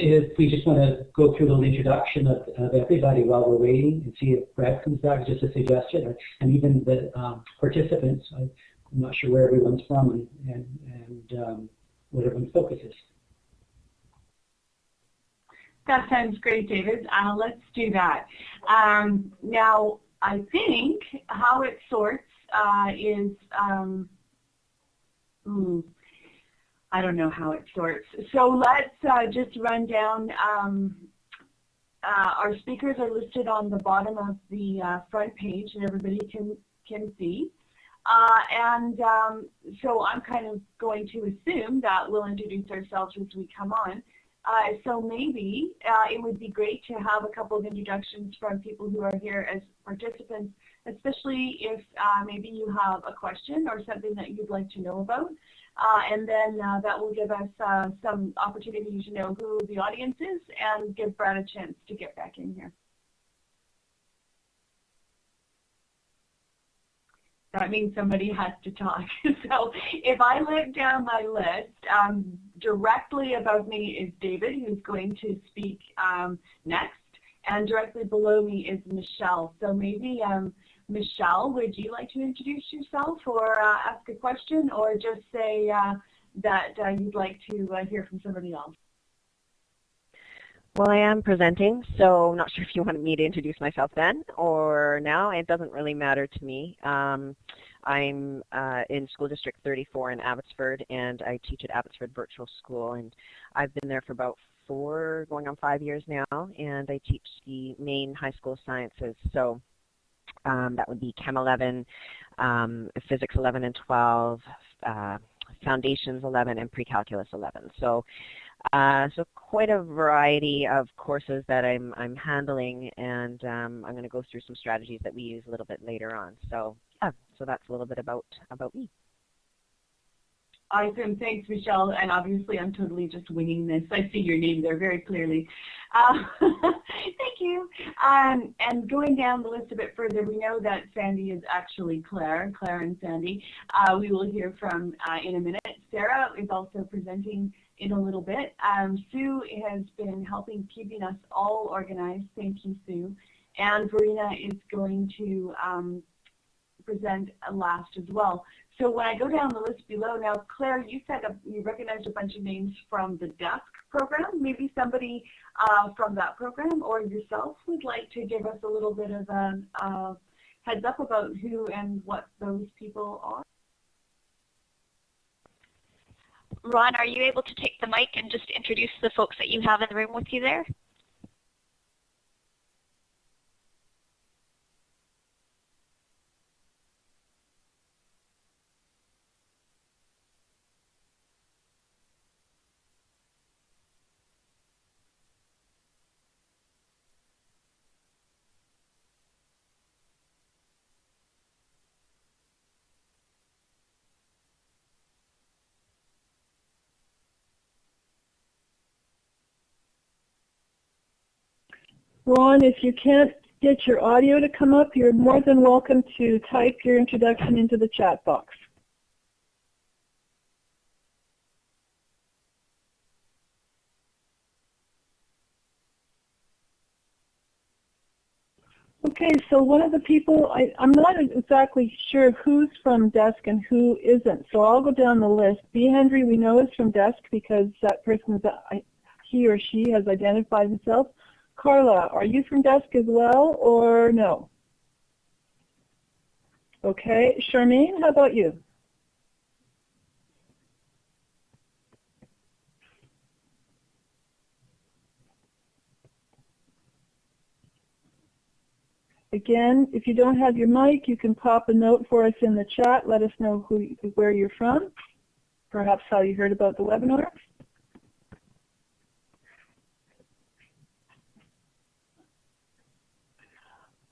if we just want to go through a little introduction of everybody while we're waiting and see if Brad comes back, just a suggestion, and even the participants. I'm not sure where everyone's from and what everyone's focus is. That sounds great, David. Let's do that. Now, I think how it sorts is, I don't know how it sorts. So let's just run down. Our speakers are listed on the bottom of the front page, and everybody can see. So I'm kind of going to assume that we'll introduce ourselves as we come on. So maybe it would be great to have a couple of introductions from people who are here as participants, especially if maybe you have a question or something that you'd like to know about. And then that will give us some opportunity to know who the audience is and give Brad a chance to get back in here. That means somebody has to talk. So if I look down my list, directly above me is David, who's going to speak next, and directly below me is Michelle. So maybe, Michelle, would you like to introduce yourself or ask a question, or just say that you'd like to hear from somebody else? Well, I am presenting, so I'm not sure if you wanted me to introduce myself then or now. It doesn't really matter to me. I'm in School District 34 in Abbotsford, and I teach at Abbotsford Virtual School, and I've been there for about 4, going on 5 years now, and I teach the main high school sciences. So that would be Chem 11, Physics 11 and 12, Foundations 11, and Pre-Calculus 11. So quite a variety of courses that I'm handling, and I'm going to go through some strategies that we use a little bit later on. So yeah, so that's a little bit about me. Awesome, thanks, Michelle. And obviously, I'm totally just winging this. I see your name there very clearly. Thank you. And going down the list a bit further, we know that Sandy is actually Claire and Sandy. We will hear from in a minute. Sarah is also presenting in a little bit. Sue has been helping keeping us all organized. Thank you, Sue. And Verena is going to present last as well. So when I go down the list below, now Claire, you said you recognized a bunch of names from the DESK program. Maybe somebody from that program or yourself would like to give us a little bit of a heads up about who and what those people are. Ron, are you able to take the mic and just introduce the folks that you have in the room with you there? Ron, if you can't get your audio to come up, you're more than welcome to type your introduction into the chat box. Okay, so one of the people, I'm not exactly sure who's from DESK and who isn't, so I'll go down the list. B. Hendry we know is from DESK because that person, he or she has identified himself. Carla, are you from DESK as well, or no? Okay, Charmaine, how about you? Again, if you don't have your mic, you can pop a note for us in the chat. Let us know where you're from, perhaps how you heard about the webinar.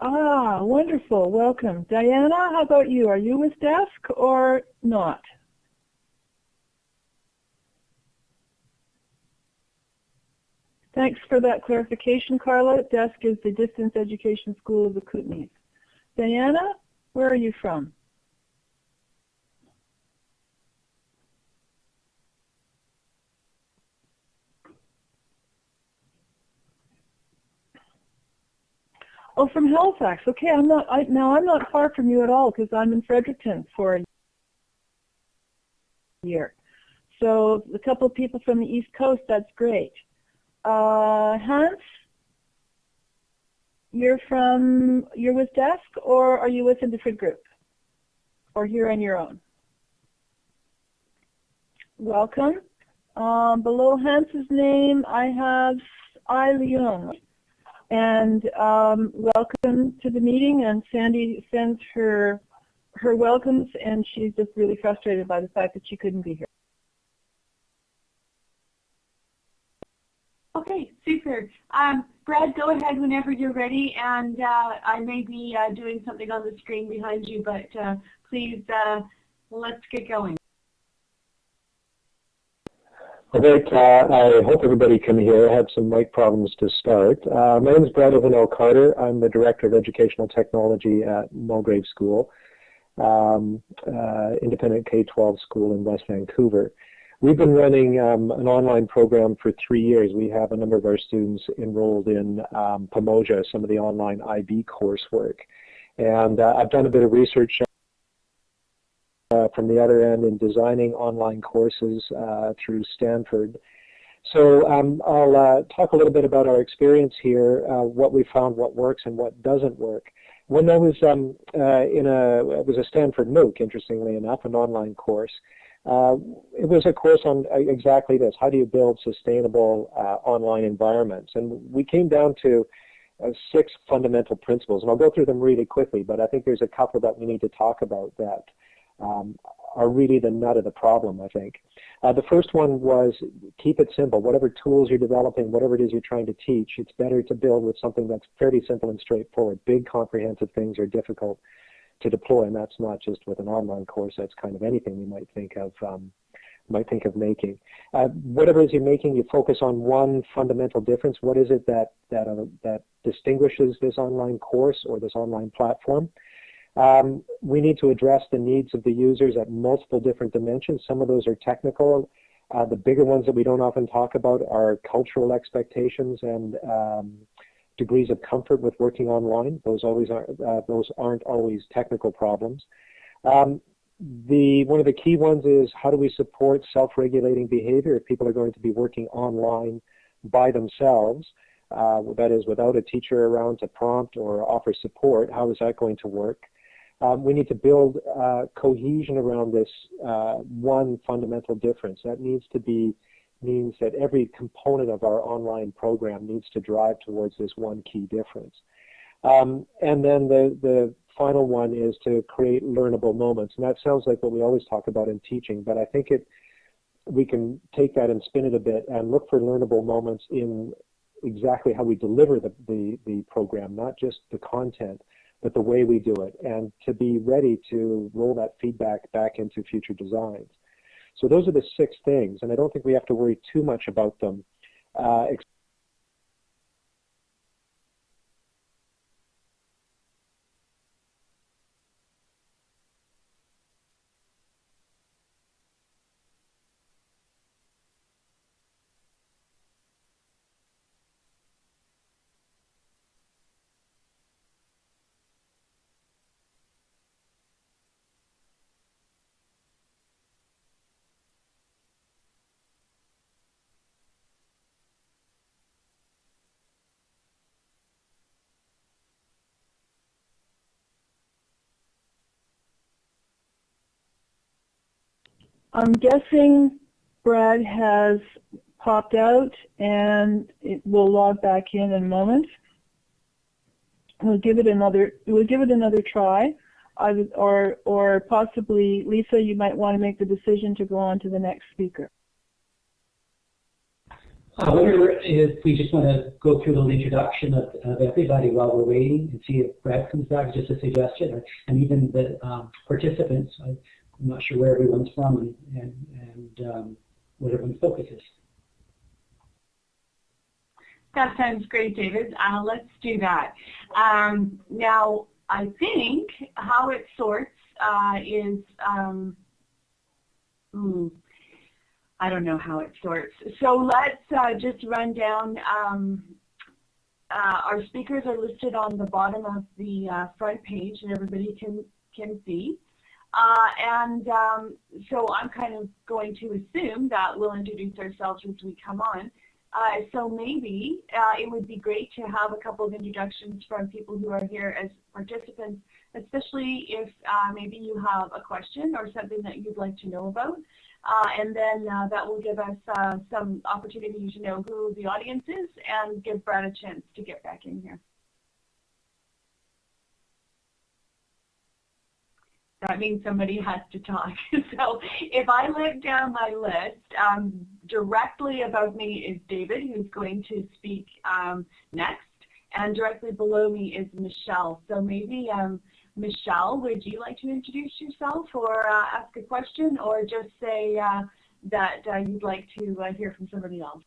Ah, wonderful. Welcome. Diana, how about you? Are you with DESK or not? Thanks for that clarification, Carla. DESK is the Distance Education School of the Kootenays. Diana, where are you from? Oh, from Halifax. Okay, I'm not far from you at all because I'm in Fredericton for a year. So a couple of people from the East Coast, that's great. Hans, you're with Desk, or are you with a different group? Or you're on your own? Welcome. Below Hans's name, I have I Leung. And welcome to the meeting, and Sandy sends her welcomes, and she's just really frustrated by the fact that she couldn't be here. Okay, super. Brad, go ahead whenever you're ready, and I may be doing something on the screen behind you, but please, let's get going. All right, I hope everybody can hear. I had some mic problems to start. My name is Brad Carter. I'm the Director of Educational Technology at Mulgrave School, independent K-12 school in West Vancouver. We've been running an online program for 3 years. We have a number of our students enrolled in Pomoja, some of the online IB coursework. And I've done a bit of research from the other end in designing online courses through Stanford. So I'll talk a little bit about our experience here, what we found, what works and what doesn't work. When I was it was a Stanford MOOC, interestingly enough, an online course. It was a course on exactly this: how do you build sustainable online environments? And we came down to 6 fundamental principles, and I'll go through them really quickly, but I think there's a couple that we need to talk about that are really the nut of the problem, I think. The first one was keep it simple. Whatever tools you're developing, whatever it is you're trying to teach, it's better to build with something that's fairly simple and straightforward. Big, comprehensive things are difficult to deploy, and that's not just with an online course. That's kind of anything you might think of making. Whatever it is you're making, you focus on one fundamental difference. What is it that distinguishes this online course or this online platform? We need to address the needs of the users at multiple different dimensions. Some of those are technical. The bigger ones that we don't often talk about are cultural expectations and degrees of comfort with working online. Those aren't always technical problems. One of the key ones is how do we support self-regulating behavior if people are going to be working online by themselves, that is without a teacher around to prompt or offer support. How is that going to work? We need to build cohesion around this one fundamental difference. That means that every component of our online program needs to drive towards this one key difference. And then the final one is to create learnable moments. And that sounds like what we always talk about in teaching, but I think we can take that and spin it a bit and look for learnable moments in exactly how we deliver the program, not just the content, but the way we do it, and to be ready to roll that feedback back into future designs. So those are the 6 things, and I don't think we have to worry too much about them. I'm guessing Brad has popped out, and it will log back in a moment. We'll give it another try, or possibly Lisa, you might want to make the decision to go on to the next speaker. I wonder if we just want to go through a little introduction of everybody while we're waiting and see if Brad comes back. Just a suggestion, and even the participants. I'm not sure where everyone's from and what everyone's focus is. That sounds great, David. Let's do that. Now, I think how it sorts is, I don't know how it sorts. So let's just run down our speakers are listed on the bottom of the front page, and everybody can see. So I'm kind of going to assume that we'll introduce ourselves as we come on. So maybe it would be great to have a couple of introductions from people who are here as participants, especially if maybe you have a question or something that you'd like to know about. And then that will give us some opportunity to know who the audience is and give Brad a chance to get back in here. That means somebody has to talk. So if I look down my list, directly above me is David, who's going to speak next, and directly below me is Michelle. So maybe, Michelle, would you like to introduce yourself or ask a question, or just say that you'd like to hear from somebody else?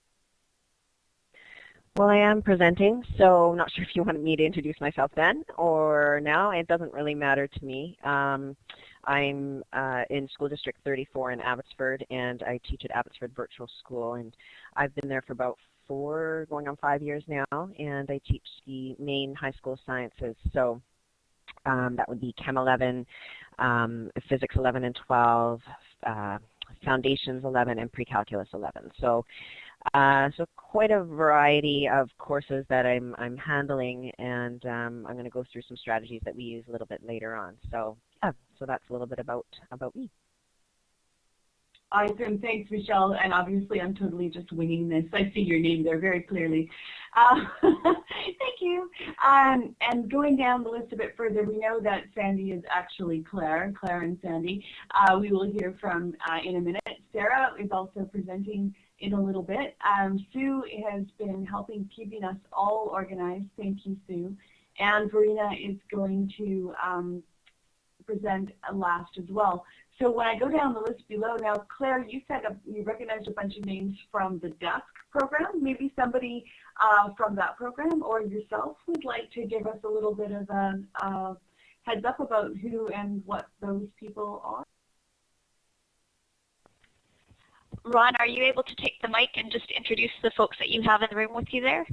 Well, I am presenting, so I'm not sure if you wanted me to introduce myself then or now. It doesn't really matter to me. I'm in School District 34 in Abbotsford, and I teach at Abbotsford Virtual School, and I've been there for about 4, going on 5 years now, and I teach the main high school sciences. So that would be Chem 11, Physics 11 and 12, Foundations 11, and Pre-Calculus 11. So quite a variety of courses that I'm handling, and I'm going to go through some strategies that we use a little bit later on. So yeah, so that's a little bit about me. Awesome, thanks, Michelle. And obviously, I'm totally just winging this. I see your name there very clearly. Thank you. And going down the list a bit further, we know that Sandy is actually Claire and Sandy. We will hear from in a minute. Sarah is also presenting in a little bit. Sue has been helping keeping us all organized. Thank you, Sue. And Verena is going to present last as well. So when I go down the list below, now Claire, you said you recognized a bunch of names from the DESK program. Maybe somebody from that program or yourself would like to give us a little bit of a heads up about who and what those people are. Ron, are you able to take the mic and just introduce the folks that you have in the room with you there?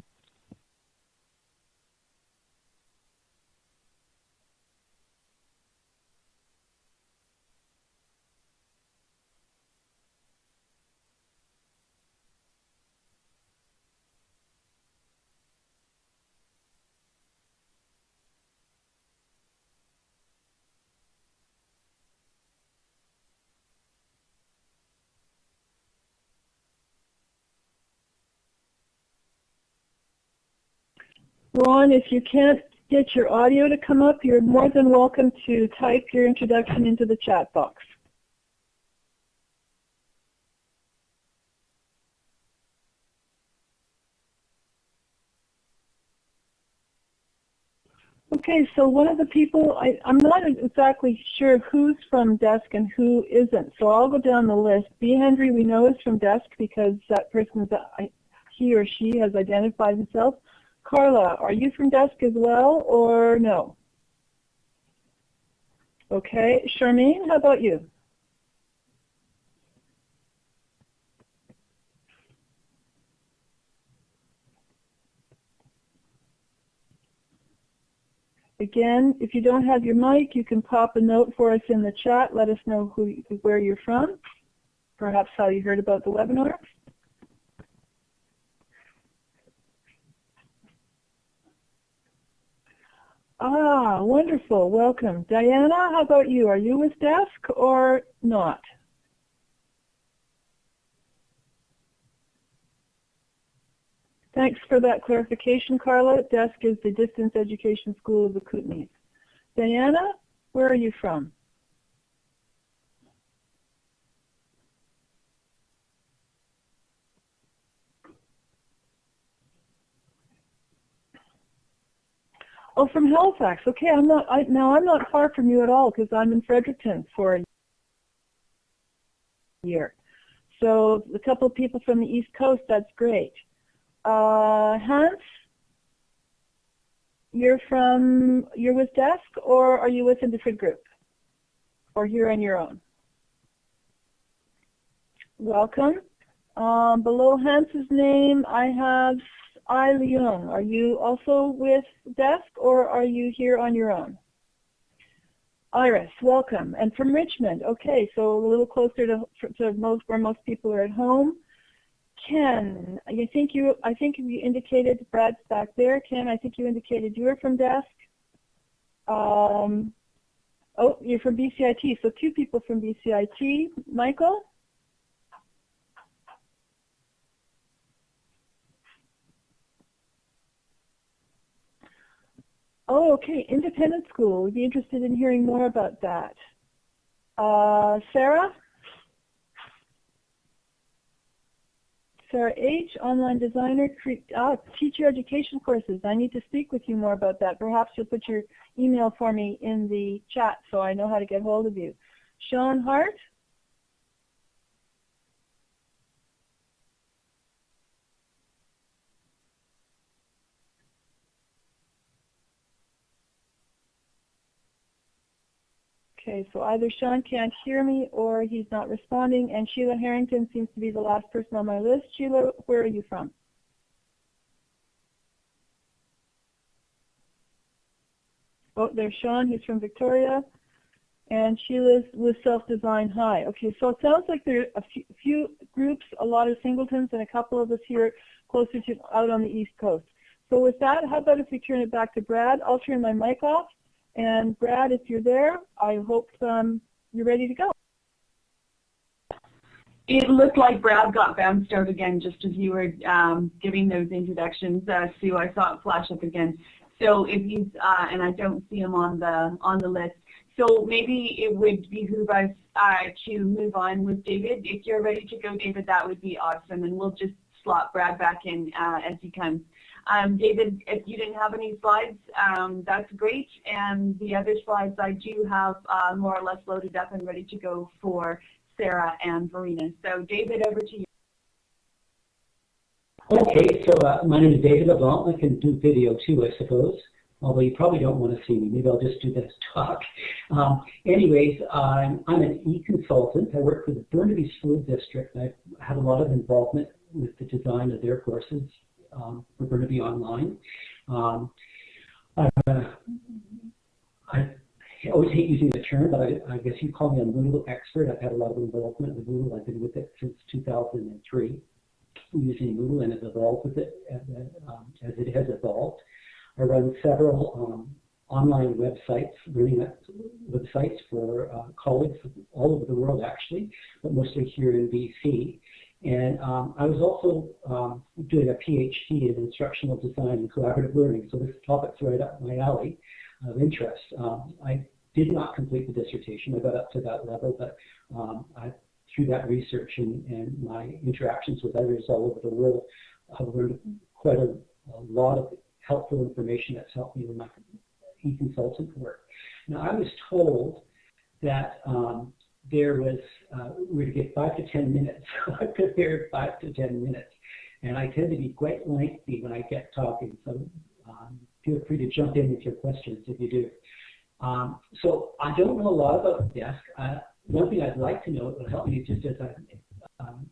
Ron, if you can't get your audio to come up, you're more than welcome to type your introduction into the chat box. Okay, so one of the people, I'm not exactly sure who's from DESK and who isn't, so I'll go down the list. B. Henry we know is from DESK because that person, he or she has identified himself. Carla, are you from DESK as well, or no? Okay, Charmaine, how about you? Again, if you don't have your mic, you can pop a note for us in the chat. Let us know where you're from, perhaps how you heard about the webinar. Ah, wonderful. Welcome. Diana, how about you? Are you with DESK or not? Thanks for that clarification, Carla. DESK is the Distance Education School of the Kootenays. Diana, where are you from? Oh, from Halifax. Okay, I'm not far from you at all because I'm in Fredericton for a year. So a couple of people from the East Coast, that's great. Hans, you're with DESK, or are you with a different group? Or you're on your own? Welcome. Below Hans's name, I have I Leung, are you also with Desk or are you here on your own? Iris, welcome. And from Richmond, okay, so a little closer to where most people are at home. Ken, I think you indicated, Brad's back there. Ken, I think you indicated you were from Desk. Oh, you're from BCIT, so 2 people from BCIT. Michael? Oh, okay, independent school. We'd be interested in hearing more about that. Sarah? Sarah H., online designer, teacher education courses. I need to speak with you more about that. Perhaps you'll put your email for me in the chat so I know how to get hold of you. Sean Hart? Okay, so either Sean can't hear me or he's not responding, and Sheila Harrington seems to be the last person on my list. Sheila, where are you from? Oh, there's Sean, he's from Victoria, and Sheila's with Self-Design High. Okay, so it sounds like there are a few groups, a lot of singletons, and a couple of us here closer to out on the East Coast. So with that, how about if we turn it back to Brad? I'll turn my mic off. And Brad, if you're there, I hope you're ready to go. It looked like Brad got bounced out again just as you were giving those introductions, Sue. I saw it flash up again. So if he's and I don't see him on the list. So maybe it would behoove us to move on with David. If you're ready to go, David, that would be awesome, and we'll just slot Brad back in as he comes. David, if you didn't have any slides, that's great. And the other slides I do have more or less loaded up and ready to go for Sarah and Verena. So David, over to you. Okay, so my name is David Avant. I can do video too, I suppose, although you probably don't want to see me. Maybe I'll just do this talk. Anyways, I'm an e-consultant. I work for the Burnaby School District. I've had a lot of involvement with the design of their courses for Burnaby Online. I always hate using the term, but I guess you call me a Moodle expert. I've had a lot of involvement with Moodle. I've been with it since 2003, using Moodle, and have evolved with it as it has evolved. I run several online websites, learning websites for colleagues all over the world, actually, but mostly here in BC. And I was also doing a PhD in instructional design and collaborative learning, so this topic's right up my alley of interest. I did not complete the dissertation. I got up to that level, but through that research and my interactions with others all over the world, I've learned quite a lot of helpful information that's helped me with my e-consultant work. Now, I was told that there was, we were to get 5 to 10 minutes. So I prepared 5 to 10 minutes. And I tend to be quite lengthy when I get talking. So feel free to jump in with your questions if you do. So I don't know a lot about Desk. One thing I'd like to know, it will help me just as I'm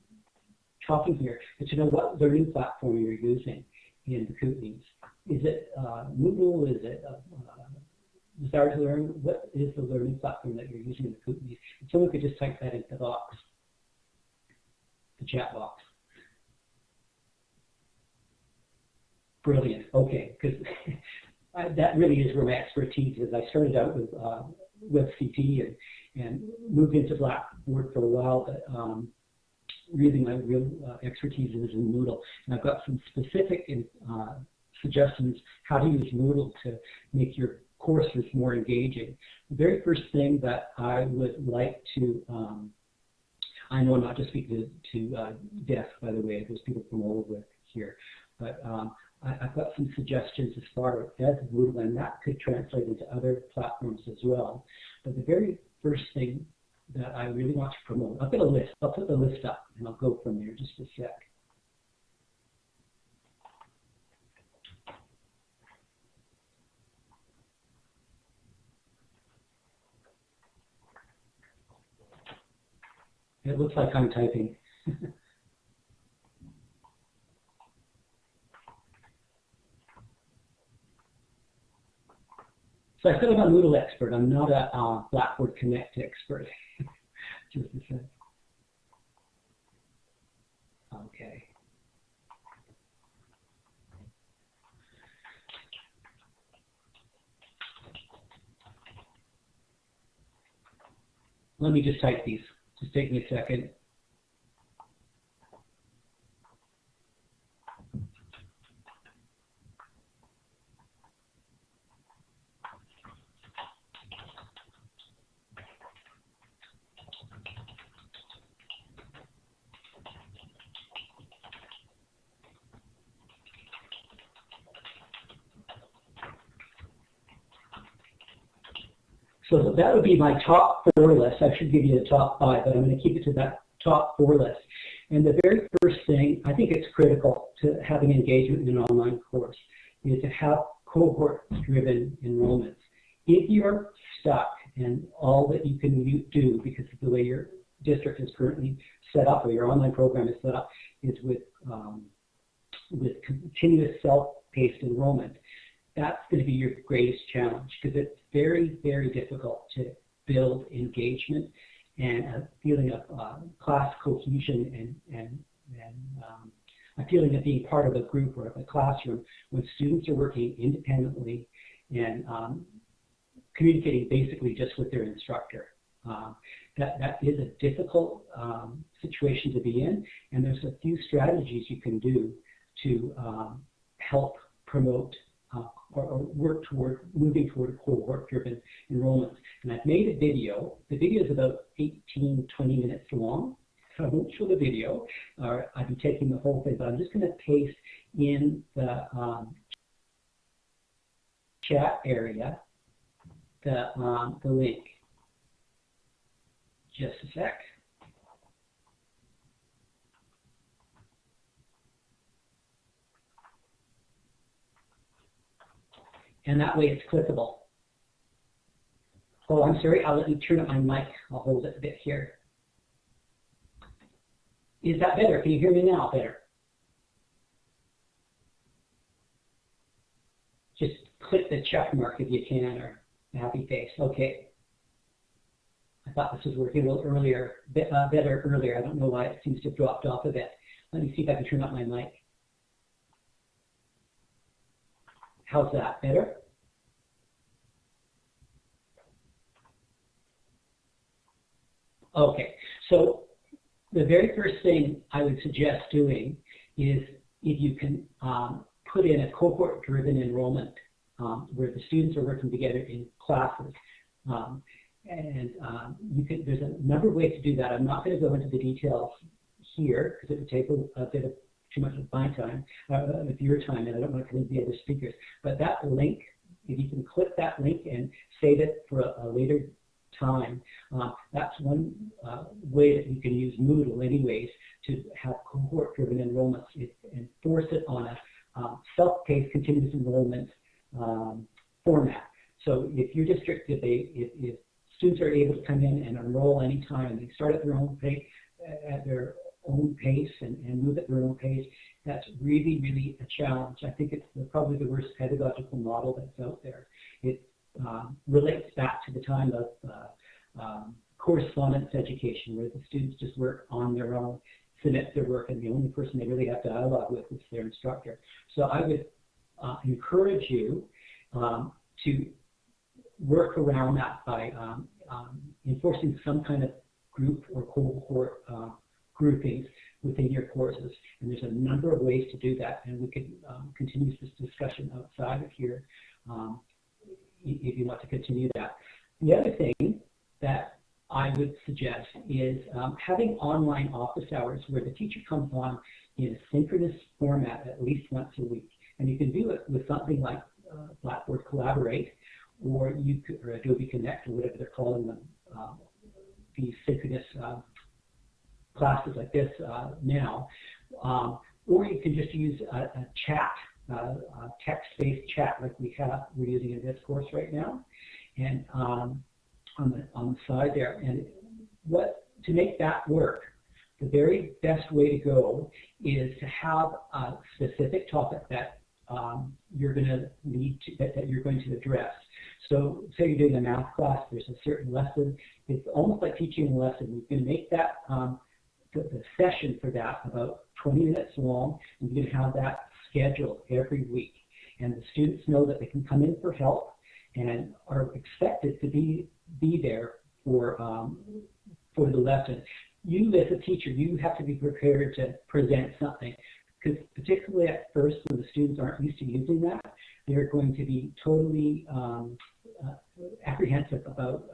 talking here, is to know what learning platform you're using in the Kootenays. Is it Moodle? Is it Desire to Learn? What is the learning platform that you're using in the Kootenays? If someone could just type that into the box, the chat box. Brilliant. Okay, because that really is where my expertise is. I started out with WebCT and moved into Blackboard for a while, but really my real expertise is in Moodle. And I've got some specific suggestions how to use Moodle to make your courses more engaging. The very first thing that I would like to, I know I'm not just speaking to Desk, by the way, there's people from all over here, but I've got some suggestions as far as Moodle, and that could translate into other platforms as well. But the very first thing that I really want to promote, I've got a list. I'll put the list up and I'll go from there just a sec. It looks like I'm typing. So I said I'm a Moodle expert. I'm not a Blackboard Connect expert. Just a sec. Okay. Let me just type these. Just take me a second. So that would be my top 4 list. I should give you the top 5, but I'm going to keep it to that top 4 list. And the very first thing, I think it's critical to having engagement in an online course, is to have cohort-driven enrollments. If you're stuck and all that you can do, because of the way your district is currently set up or your online program is set up, is with continuous self-paced enrollment, that's going to be your greatest challenge, because it's very, very difficult to build engagement and a feeling of class cohesion and a feeling of being part of a group or of a classroom when students are working independently and communicating basically just with their instructor. That is a difficult situation to be in, and there's a few strategies you can do to help promote or work toward moving toward cohort-driven enrollments. And I've made a video. The video is about 18, 20 minutes long. So I won't show the video, or I'll be taking the whole thing, but I'm just going to paste in the chat area the link. Just a sec. And that way it's clickable. Oh, I'm sorry, I'll let you turn up my mic. I'll hold it a bit here. Is that better? Can you hear me now better? Just click the check mark if you can, or a happy face. Okay. I thought this was working a little earlier, better earlier. I don't know why it seems to have dropped off a bit. Let me see if I can turn up my mic. How's that? Better? Okay, so the very first thing I would suggest doing is if you can put in a cohort-driven enrollment where the students are working together in classes. There's a number of ways to do that. I'm not going to go into the details here because it would take a bit of too much of my time, of your time, and I don't want to come into the other speakers. But that link, if you can click that link and save it for a later time, that's one way that you can use Moodle anyways to have cohort-driven enrollments and force it on a self-paced continuous enrollment format. So if your district, if students are able to come in and enroll anytime and they start at their own pace, and move at their own pace, that's really, really a challenge. I think it's probably the worst pedagogical model that's out there. It relates back to the time of correspondence education, where the students just work on their own, submit their work, and the only person they really have dialogue with is their instructor. So I would encourage you to work around that by enforcing some kind of group or cohort groupings within your courses. And there's a number of ways to do that, and we could continue this discussion outside of here if you want to continue that. The other thing that I would suggest is having online office hours where the teacher comes on in a synchronous format at least once a week. And you can do it with something like Blackboard Collaborate, or Adobe Connect, or whatever they're calling them, these synchronous classes like this now. Or you can just use a chat, a text-based chat like we're using in this course right now, and on the side there. And to make that work, the very best way to go is to have a specific topic that you're going to need that you're going to address. So say you're doing a math class, there's a certain lesson. It's almost like teaching a lesson. You can make that the session for that about 20 minutes long, and you can have that scheduled every week. And the students know that they can come in for help and are expected to be there for the lesson. You as a teacher, you have to be prepared to present something, because particularly at first when the students aren't used to using that, they're going to be totally apprehensive about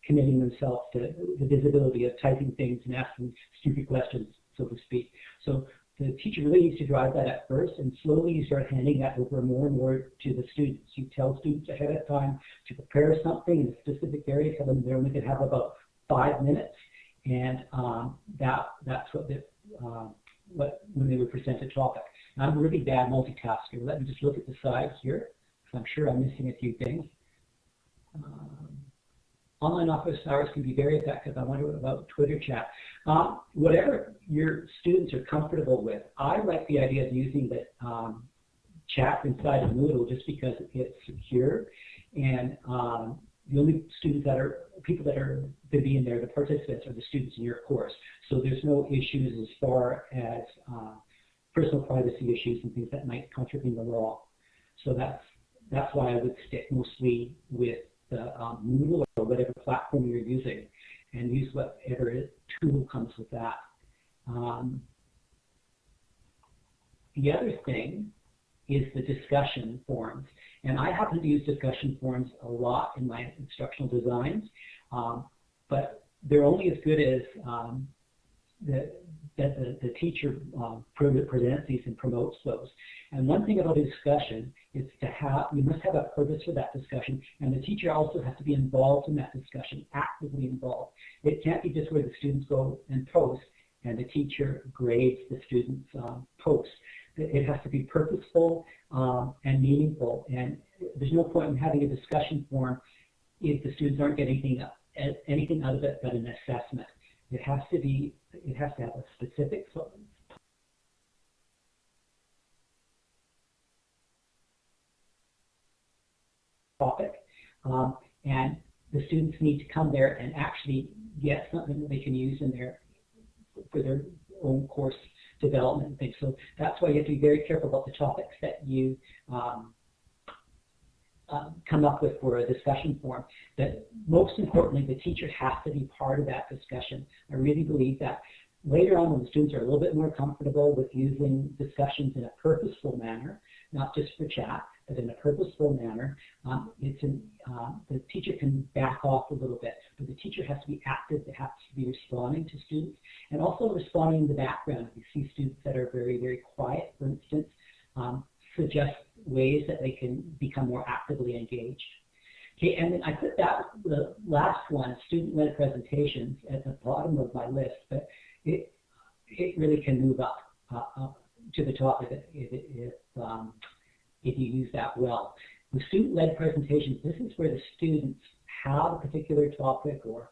committing themselves to the visibility of typing things and asking stupid questions, so to speak. So the teacher really needs to drive that at first, and slowly you start handing that over more and more to the students. You tell students ahead of time to prepare something in a specific area, tell them they're only going to have about 5 minutes, and that's what when they would present a topic. And I'm a really bad multitasker. Let me just look at the slides here, because I'm sure I'm missing a few things. Online office hours can be very effective. I wonder about Twitter chat. Whatever your students are comfortable with. I like the idea of using the chat inside of Moodle just because it's secure, and the only students people that are going to be in there, the participants, are the students in your course. So there's no issues as far as personal privacy issues and things that might contravene the law. So that's why I would stick mostly with the Moodle or whatever platform you're using, and use whatever tool comes with that. The other thing is the discussion forums. And I happen to use discussion forums a lot in my instructional designs, but they're only as good as the teacher presents these and promotes those. And one thing about a discussion is you must have a purpose for that discussion, and the teacher also has to be involved in that discussion, actively involved. It can't be just where the students go and post and the teacher grades the students' posts. It has to be purposeful and meaningful, and there's no point in having a discussion forum if the students aren't getting anything out of it but an assessment. It has to have a specific topic, and the students need to come there and actually get something that they can use for their own course development and things. So that's why you have to be very careful about the topics that you come up with for a discussion forum. But most importantly, the teacher has to be part of that discussion. I really believe that. Later on, when the students are a little bit more comfortable with using discussions in a purposeful manner, not just for chat, but in a purposeful manner, the teacher can back off a little bit. But the teacher has to be active, they have to be responding to students, and also responding in the background. If you see students that are very, very quiet, for instance, suggest ways that they can become more actively engaged. Okay, and then I put the last one, student-led presentations, at the bottom of my list, but it really can move up to the top if you use that well. With student-led presentations, this is where the students have a particular topic or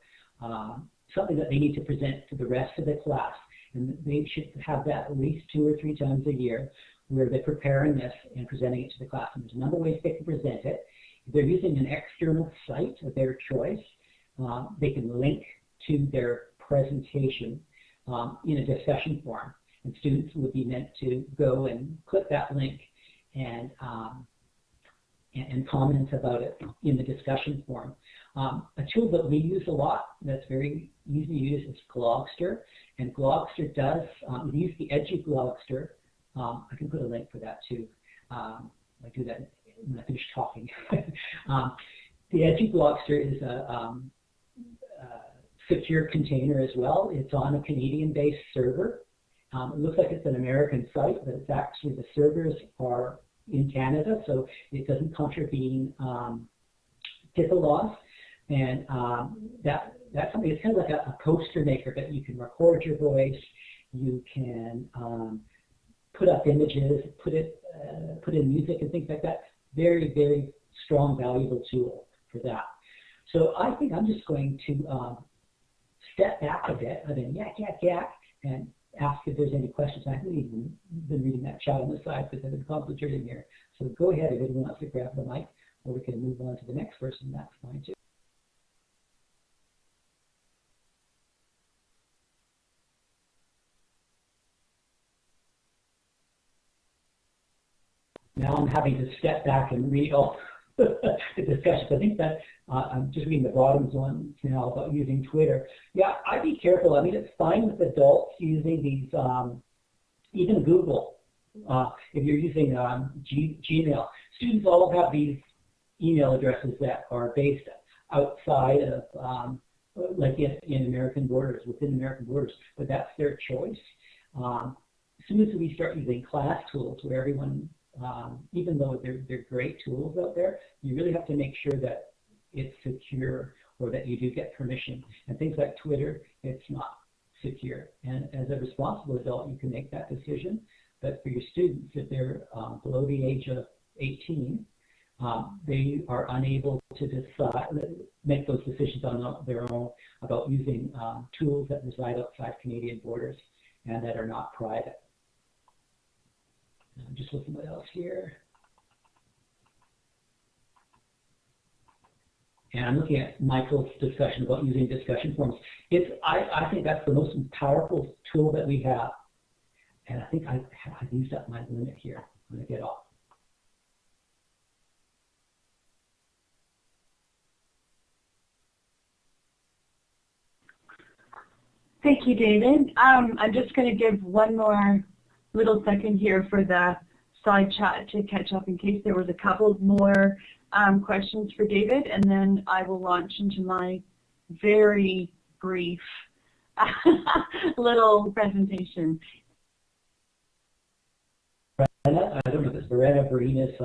something that they need to present to the rest of the class, and they should have that at least 2 or 3 times a year, where they're preparing this and presenting it to the class. And there's a number of ways they can present it. If they're using an external site of their choice, they can link to their presentation in a discussion forum. And students would be meant to go and click that link and comment about it in the discussion forum. A tool that we use a lot that's very easy to use is Glogster. And Glogster does, we use the EduGlogster. I can put a link for that too. I do that when I finish talking. The EduGlogster is a secure container as well. It's on a Canadian-based server. It looks like it's an American site, but it's actually, the servers are in Canada, so it doesn't contravene HIPAA laws. And that's something, it's kind of like a poster maker, but you can record your voice, you can put up images, put in music and things like that. Very, very strong, valuable tool for that. So I think I'm just going to step back a bit, and then yak, and ask if there's any questions. I haven't even been reading that chat on the side because I've been concentrating here. So go ahead if anyone wants to grab the mic. or we can move on to the next person. That's fine too. Now I'm having to step back and read all the discussions. I think that I'm just reading the bottoms one now about using Twitter. Yeah, I'd be careful. I mean, it's fine with adults using these, even Google. If you're using Gmail, students all have these email addresses that are based outside of, like in American borders, within American borders, but that's their choice. As soon as we start using class tools where everyone, even though they're great tools out there, you really have to make sure that it's secure or that you do get permission. And things like Twitter, it's not secure. And as a responsible adult, you can make that decision. But for your students, if they're below the age of 18, they are unable to decide, make those decisions on their own about using tools that reside outside Canadian borders and that are not private. I'm just looking what else here. And I'm looking at Michael's discussion about using discussion forums. I think that's the most powerful tool that we have. And I think I've used up my limit here. I'm going to get off. Thank you, David. I'm just going to give one more little second here for the side chat to catch up in case there was a couple more questions for David, and then I will launch into my very brief little presentation. I don't know if it's Verena's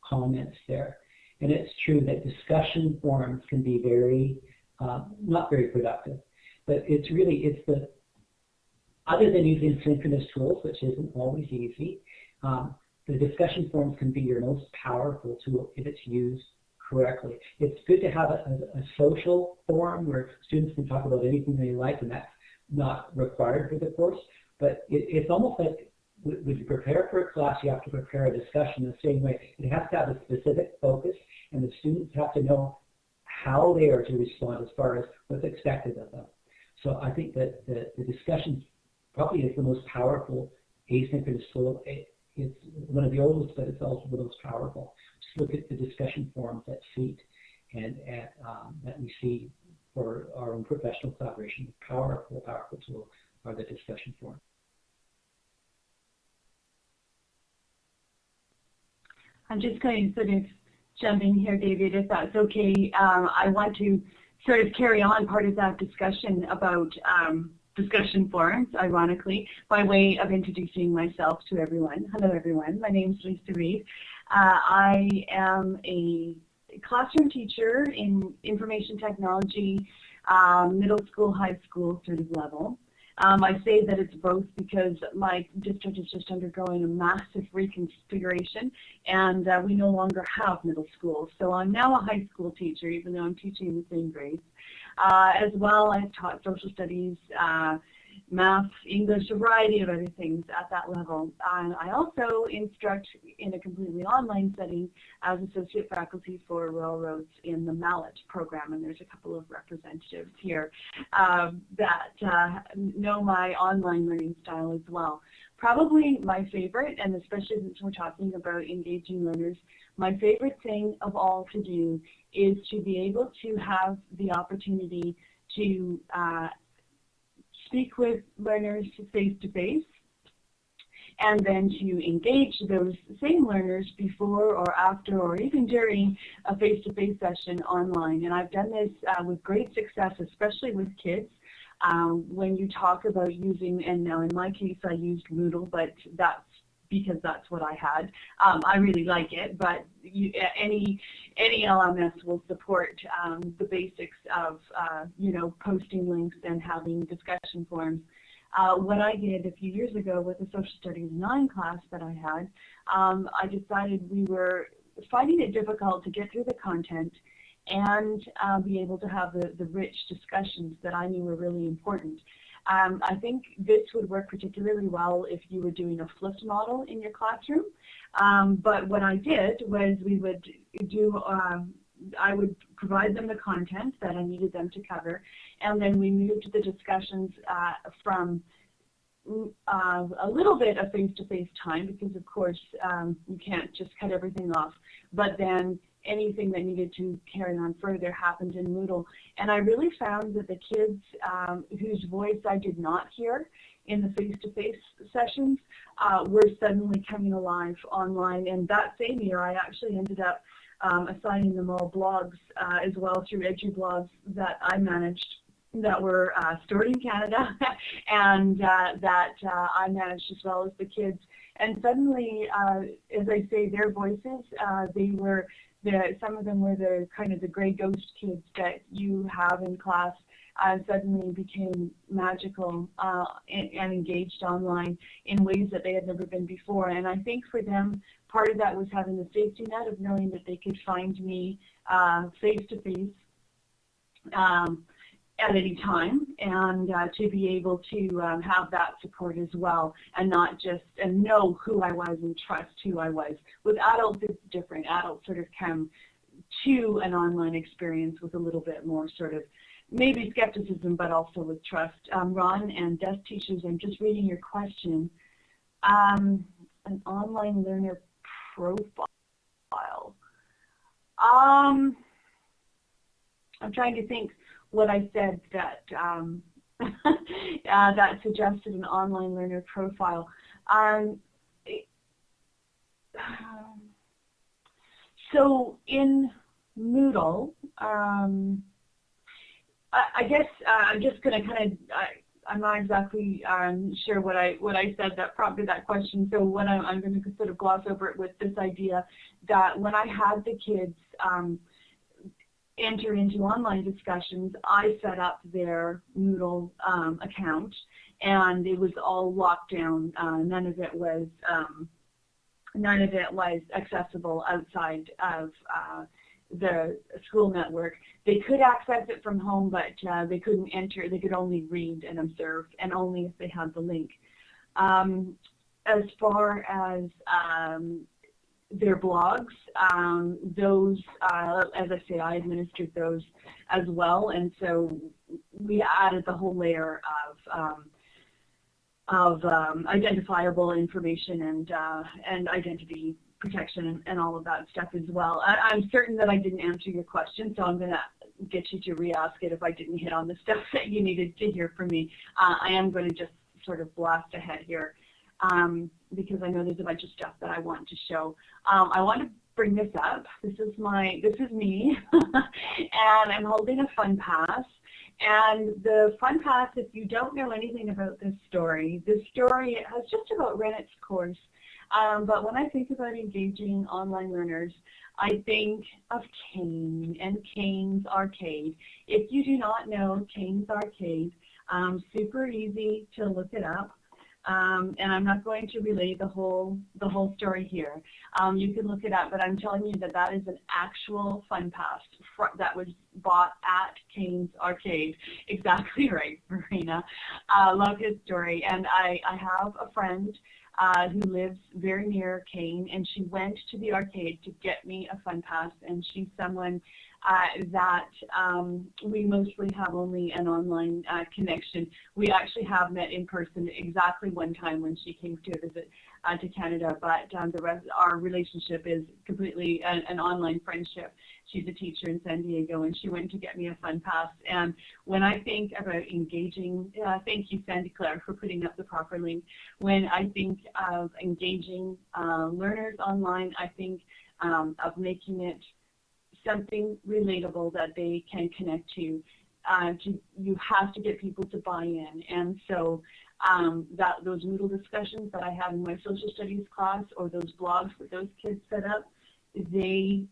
comments there, and it's true that discussion forums can be very, not very productive, but it's the, other than using synchronous tools, which isn't always easy, the discussion forums can be your most powerful tool if it's used correctly. It's good to have a social forum where students can talk about anything they like, and that's not required for the course, but it's almost like when you prepare for a class, you have to prepare a discussion the same way. It has to have a specific focus, and the students have to know how they are to respond as far as what's expected of them. So I think that the discussion probably is the most powerful asynchronous tool. It's one of the oldest, but it's also the most powerful. Just look at the discussion forums at SEAT and that we see for our own professional collaboration. Powerful tool are the discussion forums. I'm just going to sort of jump in here, David, if that's okay. I want to sort of carry on part of that discussion about discussion forums, ironically, by way of introducing myself to everyone. Hello, everyone. My name is Lisa Reed. I am a classroom teacher in information technology, middle school, high school sort of level. I say that it's both because my district is just undergoing a massive reconfiguration, and we no longer have middle school. So I'm now a high school teacher, even though I'm teaching the same grades. As well, I've taught social studies, math, English, a variety of other things at that level. I also instruct in a completely online setting as associate faculty for railroads in the Mallet program, and there's a couple of representatives here that know my online learning style as well. Probably my favorite, and especially since we're talking about engaging learners, my favorite thing of all to do is to be able to have the opportunity to speak with learners face-to-face, and then to engage those same learners before or after or even during a face-to-face session online. And I've done this with great success, especially with kids. When you talk about using, and now in my case I used Moodle, but that's because that's what I had. I really like it, but any LMS will support the basics of posting links and having discussion forums. What I did a few years ago with the Social Studies 9 class that I had, I decided we were finding it difficult to get through the content and be able to have the rich discussions that I knew were really important. I think this would work particularly well if you were doing a flipped model in your classroom. But what I did was we would do, I would provide them the content that I needed them to cover, and then we moved the discussions from a little bit of face-to-face time, because of course you can't just cut everything off, but then anything that needed to carry on further happened in Moodle. And I really found that the kids whose voice I did not hear in the face-to-face sessions were suddenly coming alive online. And that same year I actually ended up assigning them all blogs as well through EduBlogs that I managed, that were stored in Canada and that I managed as well as the kids. And suddenly, as I say, their voices, they were, some of them were the kind of the gray ghost kids that you have in class, suddenly became magical and engaged online in ways that they had never been before. And I think for them, part of that was having the safety net of knowing that they could find me face-to-face at any time, and to be able to have that support as well, and not just know who I was and trust who I was. With adults, it's different. Adults sort of come to an online experience with a little bit more sort of maybe skepticism, but also with trust. Ron and desk teachers, I'm just reading your question. An online learner profile. I'm trying to think what I said that that suggested an online learner profile. So in Moodle, I guess I'm just going to kind of, I'm not exactly sure what I said that prompted that question. So what I'm going to sort of gloss over it with this idea that when I had the kids enter into online discussions, I set up their Moodle account, and it was all locked down. None of it was accessible outside of the school network. They could access it from home, but they couldn't enter. They could only read and observe, and only if they had the link. As far as their blogs, those, as I say, I administered those as well, and so we added the whole layer of identifiable information and identity protection and all of that stuff as well. I'm certain that I didn't answer your question, so I'm going to get you to re-ask it if I didn't hit on the stuff that you needed to hear from me. I am going to just sort of blast ahead here. Because I know there's a bunch of stuff that I want to show. I want to bring this up. This is me, and I'm holding a fun pass. And the fun pass, if you don't know anything about this story has just about run its course. But when I think about engaging online learners, I think of Kane and Kane's Arcade. If you do not know Kane's Arcade, super easy to look it up. And I'm not going to relay the whole story here. You can look it up, but I'm telling you that that is an actual fun pass that was bought at Kane's Arcade. Exactly right, Marina. Love his story. And I have a friend who lives very near Kane, and she went to the arcade to get me a fun pass, and she's someone that we mostly have only an online connection. We actually have met in person exactly one time when she came to visit to Canada, but the rest, our relationship is completely an online friendship. She's a teacher in San Diego, and she went to get me a fun pass. And when I think about engaging, thank you, Sandy Claire, for putting up the proper link. When I think of engaging learners online, I think of making it something relatable that they can connect to. You have to get people to buy in, and so those Moodle discussions that I have in my social studies class, or those blogs that those kids set up, they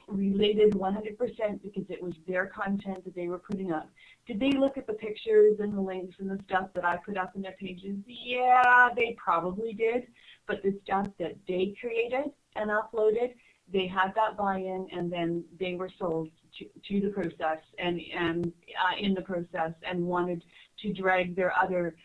related 100% because it was their content that they were putting up. Did they look at the pictures and the links and the stuff that I put up in their pages? Yeah, they probably did, but the stuff that they created and uploaded, they had that buy-in, and then they were sold to the process and in the process, and wanted to drag their other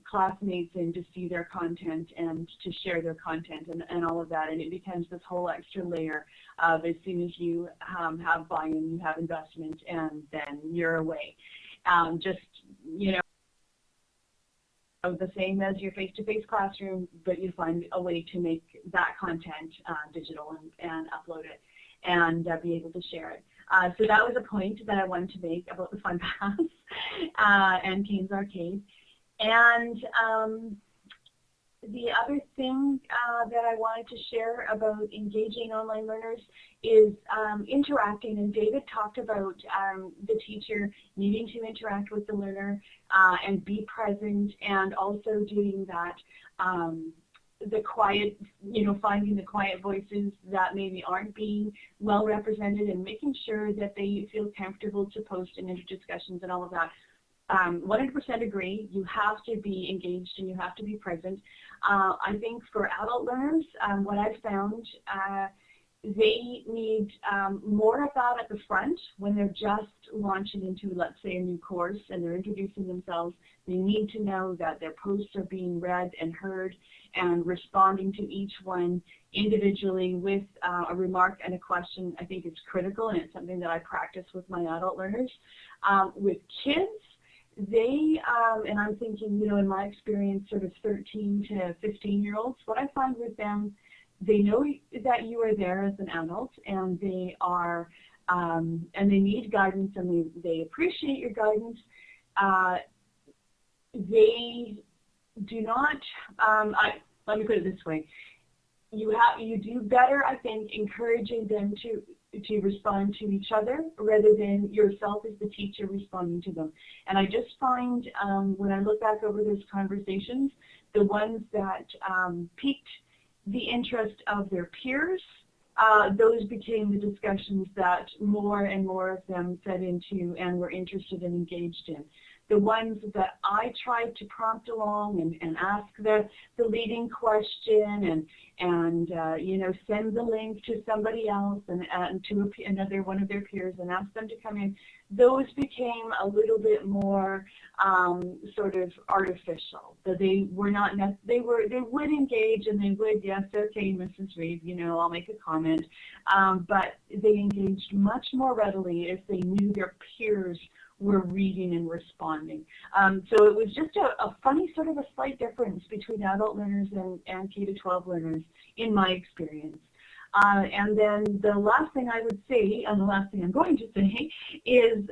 classmates in to see their content and to share their content and all of that. And it becomes this whole extra layer of, as soon as you have buy-in, you have investment, and then you're away. Just, you know, the same as your face-to-face classroom, but you find a way to make that content digital and upload it and be able to share it. So that was a point that I wanted to make about the Fun Pass and Kane's Arcade. And the other thing that I wanted to share about engaging online learners is interacting. And David talked about the teacher needing to interact with the learner and be present, and also doing that, the quiet, you know, finding the quiet voices that maybe aren't being well represented, and making sure that they feel comfortable to post in interdiscussions and all of that. 100% agree. You have to be engaged and you have to be present. I think for adult learners, what I've found, they need more of that at the front when they're just launching into, let's say, a new course and they're introducing themselves. They need to know that their posts are being read and heard, and responding to each one individually with a remark and a question, I think, is critical, and it's something that I practice with my adult learners. With kids, they, and I'm thinking, you know, in my experience, sort of 13 to 15-year-olds, what I find with them, they know that you are there as an adult, and they are, and they need guidance, and they appreciate your guidance. They do not, let me put it this way, you do better, I think, encouraging them to respond to each other rather than yourself as the teacher responding to them. And I just find when I look back over those conversations, the ones that piqued the interest of their peers, those became the discussions that more and more of them fed into and were interested and engaged in. The ones that I tried to prompt along and ask the leading question and you know, send the link to somebody else and to another one of their peers and ask them to come in, those became a little bit more sort of artificial. So they were not, they would engage, and they would, yes, okay, Mrs. Reed, you know, I'll make a comment, but they engaged much more readily if they knew their peers were reading and responding. So it was just a funny sort of a slight difference between adult learners and K-12 learners in my experience. And then the last thing I would say, and the last thing I'm going to say, is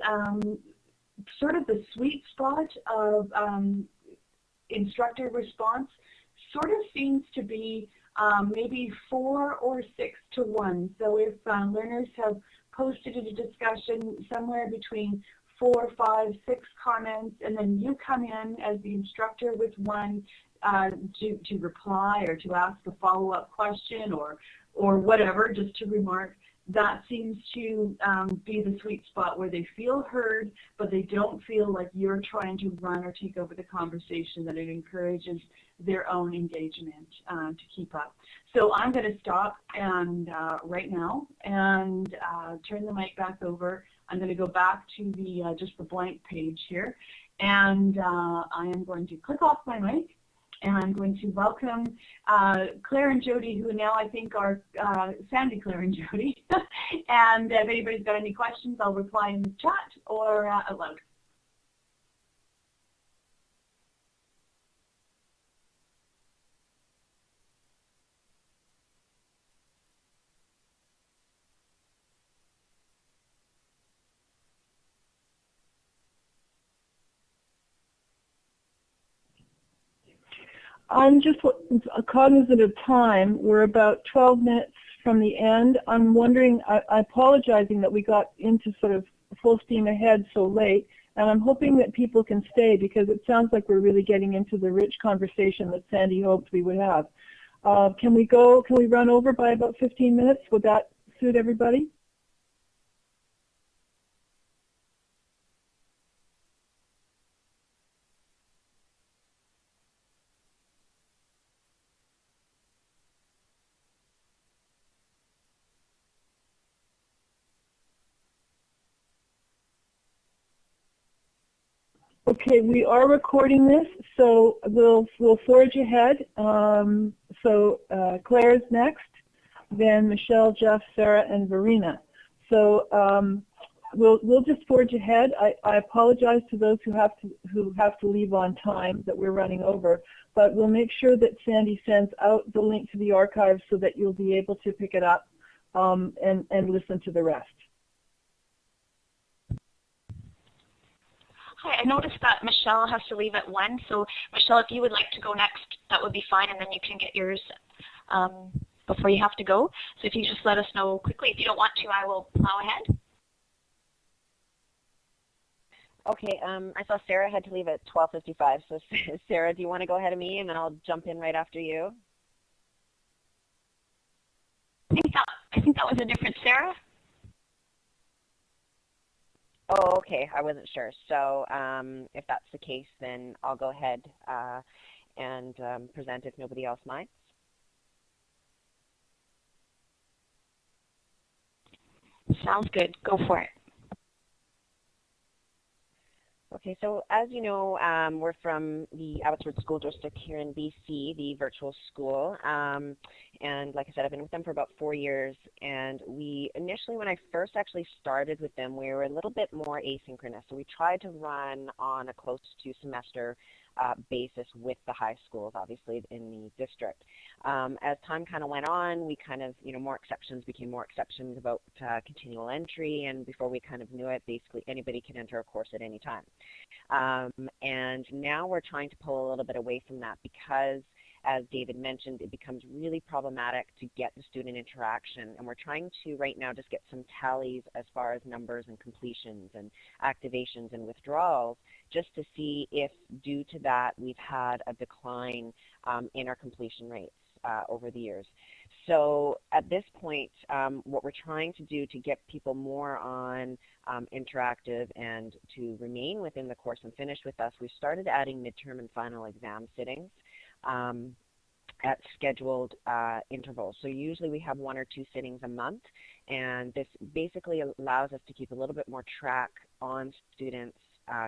sort of the sweet spot of instructor response sort of seems to be maybe 4 or 6 to 1. So if learners have posted in a discussion somewhere between 4, 5, 6 comments, and then you come in as the instructor with one to reply or to ask a follow-up question or whatever, just to remark, that seems to be the sweet spot where they feel heard, but they don't feel like you're trying to run or take over the conversation, that it encourages their own engagement to keep up. So I'm going to stop and right now and turn the mic back over. I'm going to go back to the just the blank page here, and I am going to click off my mic, and I'm going to welcome Claire and Jody, who now I think are Sandy, Claire, and Jody. And if anybody's got any questions, I'll reply in the chat or out loud. I'm just cognizant of time. We're about 12 minutes from the end. I'm wondering, I'm apologizing that we got into sort of full steam ahead so late, and I'm hoping that people can stay because it sounds like we're really getting into the rich conversation that Sandy hoped we would have. Can we run over by about 15 minutes? Would that suit everybody? Okay, we are recording this, so we'll forge ahead. Claire's next, then Michelle, Jeff, Sarah, and Verena. So we'll just forge ahead. I apologize to those who have to leave on time that we're running over, but we'll make sure that Sandy sends out the link to the archive so that you'll be able to pick it up and listen to the rest. Hi, I noticed that Michelle has to leave at 1, so Michelle, if you would like to go next, that would be fine, and then you can get yours before you have to go. So if you just let us know quickly. If you don't want to, I will plow ahead. Okay, I saw Sarah had to leave at 12:55, so Sarah, do you want to go ahead of me, and then I'll jump in right after you? I think that was a different Sarah. Oh, okay. I wasn't sure. So if that's the case, then I'll go ahead and present if nobody else minds. Sounds good. Go for it. Okay, so as you know, we're from the Abbotsford School District here in BC, the virtual school. And like I said, I've been with them for about 4 years. And we initially, when I first actually started with them, we were a little bit more asynchronous. So we tried to run on a close to semester basis with the high schools, obviously, in the district. As time kind of went on, we kind of, more exceptions became more exceptions about continual entry, and before we kind of knew it, basically anybody can enter a course at any time. And now we're trying to pull a little bit away from that because, as David mentioned, it becomes really problematic to get the student interaction, and we're trying to right now just get some tallies as far as numbers and completions and activations and withdrawals, just to see if, due to that, we've had a decline in our completion rates over the years. So at this point, what we're trying to do to get people more on interactive and to remain within the course and finish with us, we started adding midterm and final exam sittings at scheduled intervals. So usually we have 1 or 2 sittings a month, and this basically allows us to keep a little bit more track on students'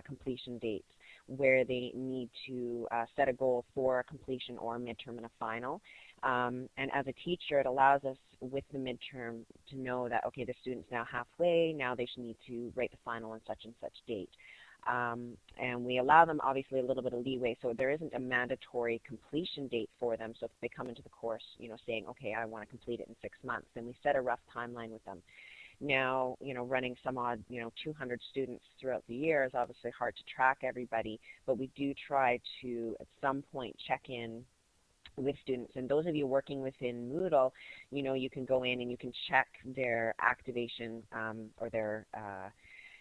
completion dates, where they need to set a goal for a completion or a midterm and a final. And as a teacher, it allows us with the midterm to know that, okay, the student's now halfway, now they should need to write the final on such and such date. And we allow them obviously a little bit of leeway, so there isn't a mandatory completion date for them. So if they come into the course, saying, okay, I want to complete it in 6 months, then we set a rough timeline with them. Now, running some odd, 200 students throughout the year is obviously hard to track everybody, but we do try to, at some point, check in with students. And those of you working within Moodle, you can go in and you can check their activation or their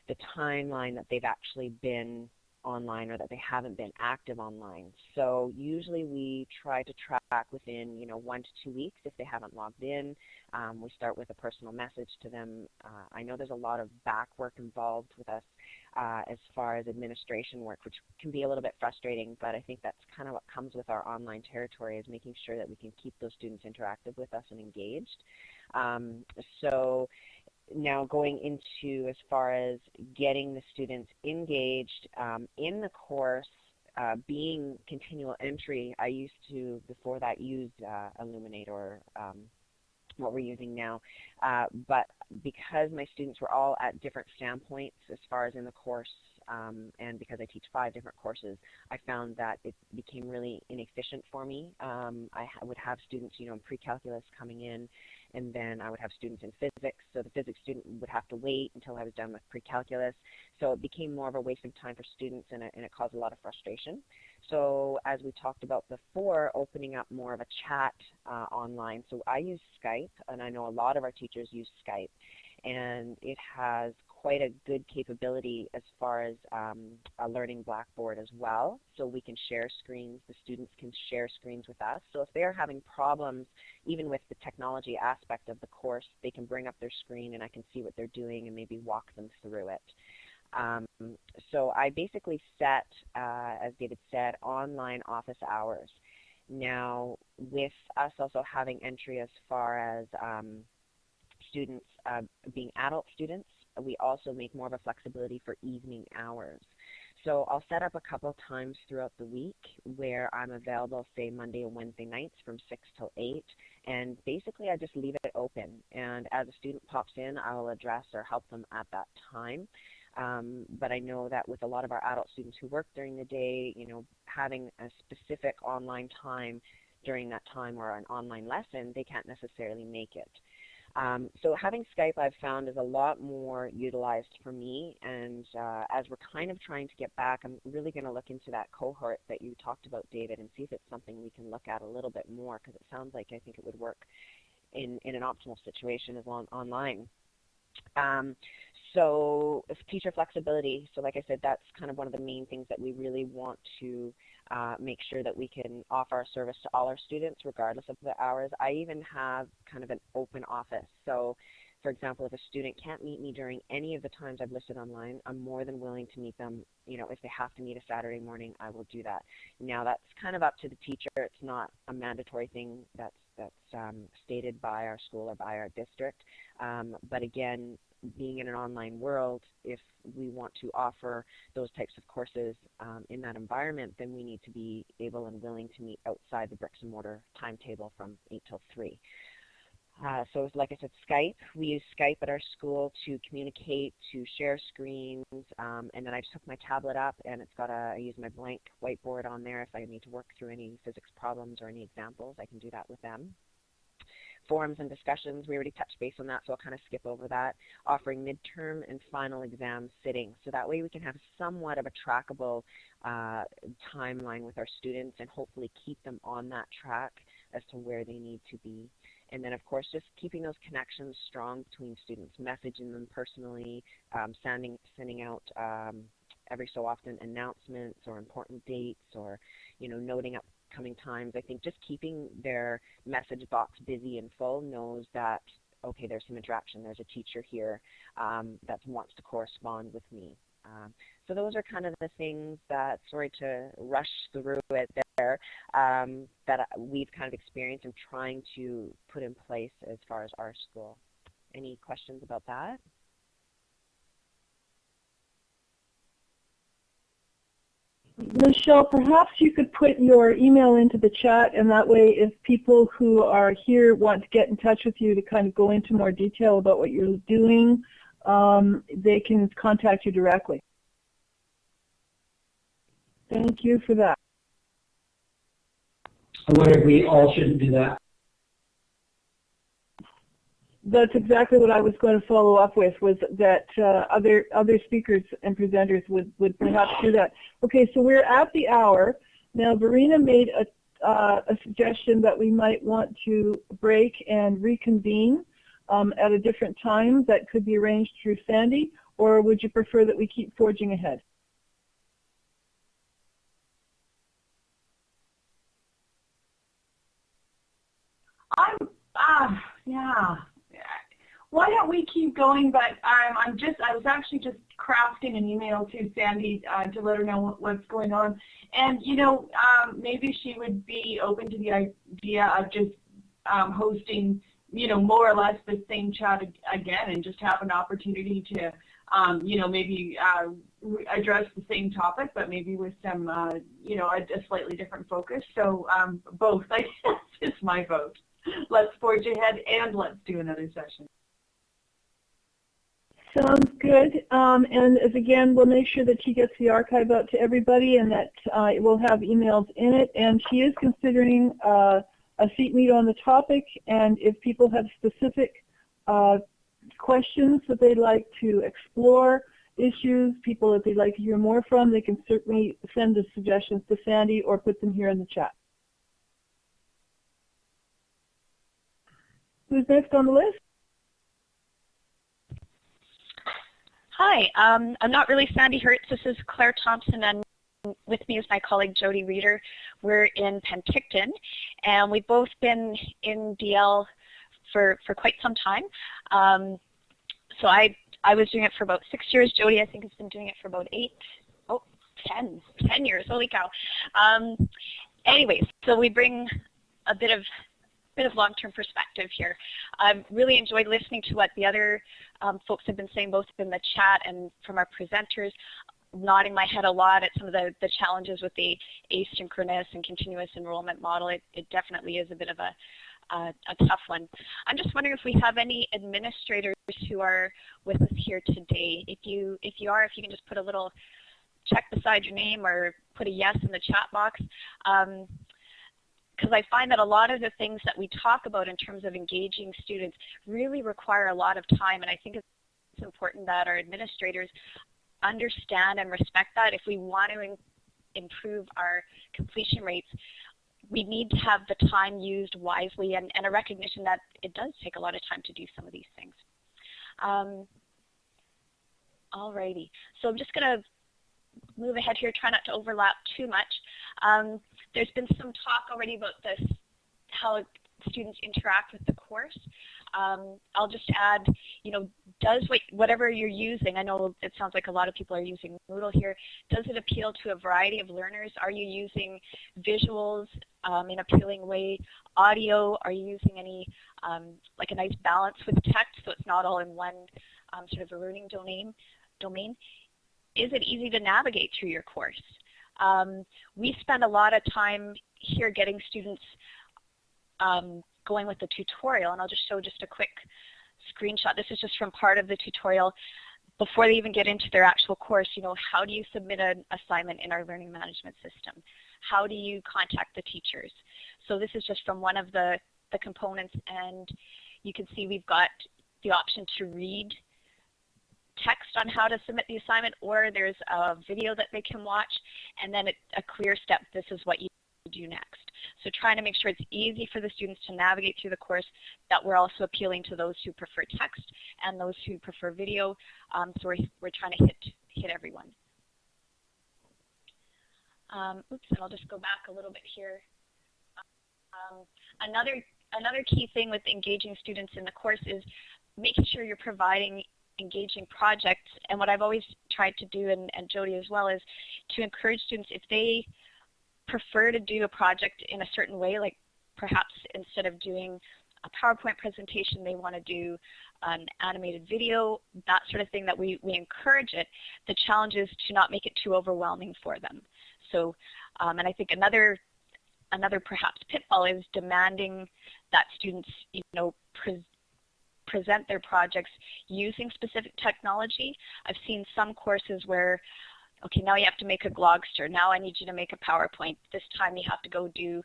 the timeline that they've actually been online or that they haven't been active online. So usually we try to track within 1 to 2 weeks if they haven't logged in. We start with a personal message to them. I know there's a lot of back work involved with us as far as administration work, which can be a little bit frustrating, but I think that's kind of what comes with our online territory, is making sure that we can keep those students interactive with us and engaged. So now going into as far as getting the students engaged in the course, being continual entry, I used to, before that, use Illuminate or what we're using now. But because my students were all at different standpoints as far as in the course, and because I teach 5 different courses, I found that it became really inefficient for me. I would have students, in pre-calculus coming in, and then I would have students in physics, so the physics student would have to wait until I was done with pre-calculus. So it became more of a waste of time for students, and it caused a lot of frustration. So as we talked about before, opening up more of a chat online. So I use Skype, and I know a lot of our teachers use Skype, and it has quite a good capability as far as a learning Blackboard as well. So we can share screens, the students can share screens with us. So if they're having problems, even with the technology aspect of the course, they can bring up their screen and I can see what they're doing and maybe walk them through it. So I basically set, as David said, online office hours. Now, with us also having entry as far as students being adult students, we also make more of a flexibility for evening hours. So I'll set up a couple times throughout the week where I'm available, say Monday and Wednesday nights from 6 till 8, and basically I just leave it open. And as a student pops in, I will address or help them at that time. But I know that with a lot of our adult students who work during the day, you know, having a specific online time during that time or an online lesson, they can't necessarily make it. So having Skype, I've found, is a lot more utilized for me, and as we're kind of trying to get back, I'm really going to look into that cohort that you talked about, David, and see if it's something we can look at a little bit more, because it sounds like I think it would work in an optimal situation as online. So teacher flexibility, so like I said, that's kind of one of the main things that we really want to make sure that we can offer our service to all our students regardless of the hours. I even have kind of an open office. So for example, if a student can't meet me during any of the times I've listed online, I'm more than willing to meet them. You know, if they have to meet a Saturday morning, I will do that. Now that's kind of up to the teacher. It's not a mandatory thing that's stated by our school or by our district. But again, being in an online world, if we want to offer those types of courses in that environment, then we need to be able and willing to meet outside the bricks and mortar timetable from 8 till 3. So like I said, Skype. We use Skype at our school to communicate, to share screens, and then I just hook my tablet up, and it's got I use my blank whiteboard on there. If I need to work through any physics problems or any examples, I can do that with them. Forums and discussions, we already touched base on that, so I'll kind of skip over that. Offering midterm and final exam sitting, so that way we can have somewhat of a trackable timeline with our students and hopefully keep them on that track as to where they need to be. And then, of course, just keeping those connections strong between students, messaging them personally, sending out every so often announcements or important dates, or, you know, noting upcoming times. I think just keeping their message box busy and full knows that, okay, there's some interaction, there's a teacher here that wants to correspond with me. So those are kind of the things that, sorry to rush through it there, that we've kind of experienced and trying to put in place as far as our school. Any questions about that? Michelle, perhaps you could put your email into the chat, and that way if people who are here want to get in touch with you to kind of go into more detail about what you're doing, they can contact you directly. Thank you for that. I wonder if we all shouldn't do that. That's exactly what I was going to follow up with, was that other speakers and presenters would perhaps do that. Okay, so we're at the hour. Now, Verena made a suggestion that we might want to break and reconvene at a different time that could be arranged through Sandy, or would you prefer that we keep forging ahead? Yeah. Why don't we keep going? But I was actually just crafting an email to Sandy to let her know what's going on, and you know, maybe she would be open to the idea of just hosting, you know, more or less the same chat again, and just have an opportunity to, you know, maybe address the same topic, but maybe with some, you know, a slightly different focus. So both, I guess, is my vote. Let's forge ahead and let's do another session. Sounds good. And as again, we'll make sure that she gets the archive out to everybody, and that it will have emails in it. And she is considering a seat meet on the topic. And if people have specific questions that they'd like to explore, issues, people that they'd like to hear more from, they can certainly send the suggestions to Sandy or put them here in the chat. Who's next on the list? Hi, I'm not really Sandy Hertz. This is Claire Thompson, and with me is my colleague Jody Reeder. We're in Penticton, and we've both been in DL for quite some time. So I was doing it for about 6 years. Jody, I think, has been doing it for about 10 years. Holy cow. Anyways, so we bring a bit of long-term perspective here. I've really enjoyed listening to what the other folks have been saying, both in the chat and from our presenters. nodding my head a lot at some of the challenges with the asynchronous and continuous enrollment model. It definitely is a bit of a tough one. I'm just wondering if we have any administrators who are with us here today. If you can just put a little check beside your name or put a yes in the chat box. Because I find that a lot of the things that we talk about in terms of engaging students really require a lot of time, and I think it's important that our administrators understand and respect that. If we want to improve our completion rates, we need to have the time used wisely and a recognition that it does take a lot of time to do some of these things. Alrighty, so I'm just going to move ahead here, try not to overlap too much. There's been some talk already about this, how students interact with the course. I'll just add, does whatever you're using, I know it sounds like a lot of people are using Moodle here, does it appeal to a variety of learners? Are you using visuals in an appealing way? Audio, are you using any, like a nice balance with text so it's not all in one sort of a learning domain? Is it easy to navigate through your course? We spend a lot of time here getting students going with the tutorial, and I'll just show just a quick screenshot. This is just from part of the tutorial before they even get into their actual course. How do you submit an assignment in our learning management system? How do you contact the teachers? So this is just from one of the components, and you can see we've got the option to read text on how to submit the assignment, or there's a video that they can watch, and then a clear step, this is what you do next. So trying to make sure it's easy for the students to navigate through the course, that we're also appealing to those who prefer text and those who prefer video, so we're trying to hit everyone. Oops, and I'll just go back a little bit here. Another key thing with engaging students in the course is making sure you're providing engaging projects, and what I've always tried to do, and Jody as well, is to encourage students, if they prefer to do a project in a certain way, like perhaps instead of doing a PowerPoint presentation, they want to do an animated video, that sort of thing, that we encourage it. The challenge is to not make it too overwhelming for them. So, and I think another perhaps pitfall is demanding that students, present their projects using specific technology. I've seen some courses where, okay, now you have to make a Glogster, now I need you to make a PowerPoint, this time you have to go do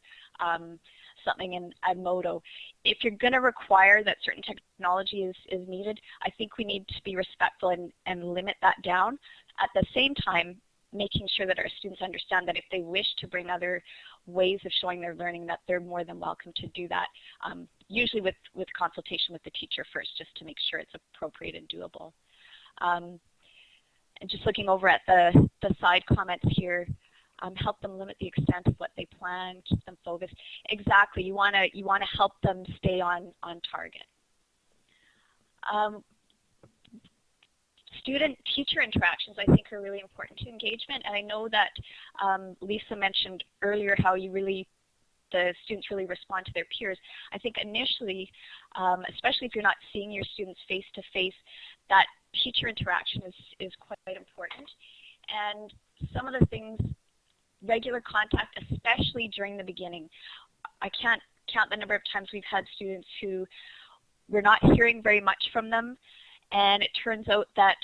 something in Edmodo. If you're going to require that certain technology is needed, I think we need to be respectful and limit that down. At the same time, making sure that our students understand that if they wish to bring other ways of showing their learning, that they're more than welcome to do that, usually with consultation with the teacher first, just to make sure it's appropriate and doable. And just looking over at the side comments here, help them limit the extent of what they plan, keep them focused. Exactly, you want to help them stay on target. Student-teacher interactions, I think, are really important to engagement, and I know that Lisa mentioned earlier how the students really respond to their peers. I think initially, especially if you're not seeing your students face-to-face, that teacher interaction is quite important. And some of the things, regular contact, especially during the beginning. I can't count the number of times we've had students who we're not hearing very much from them, and it turns out that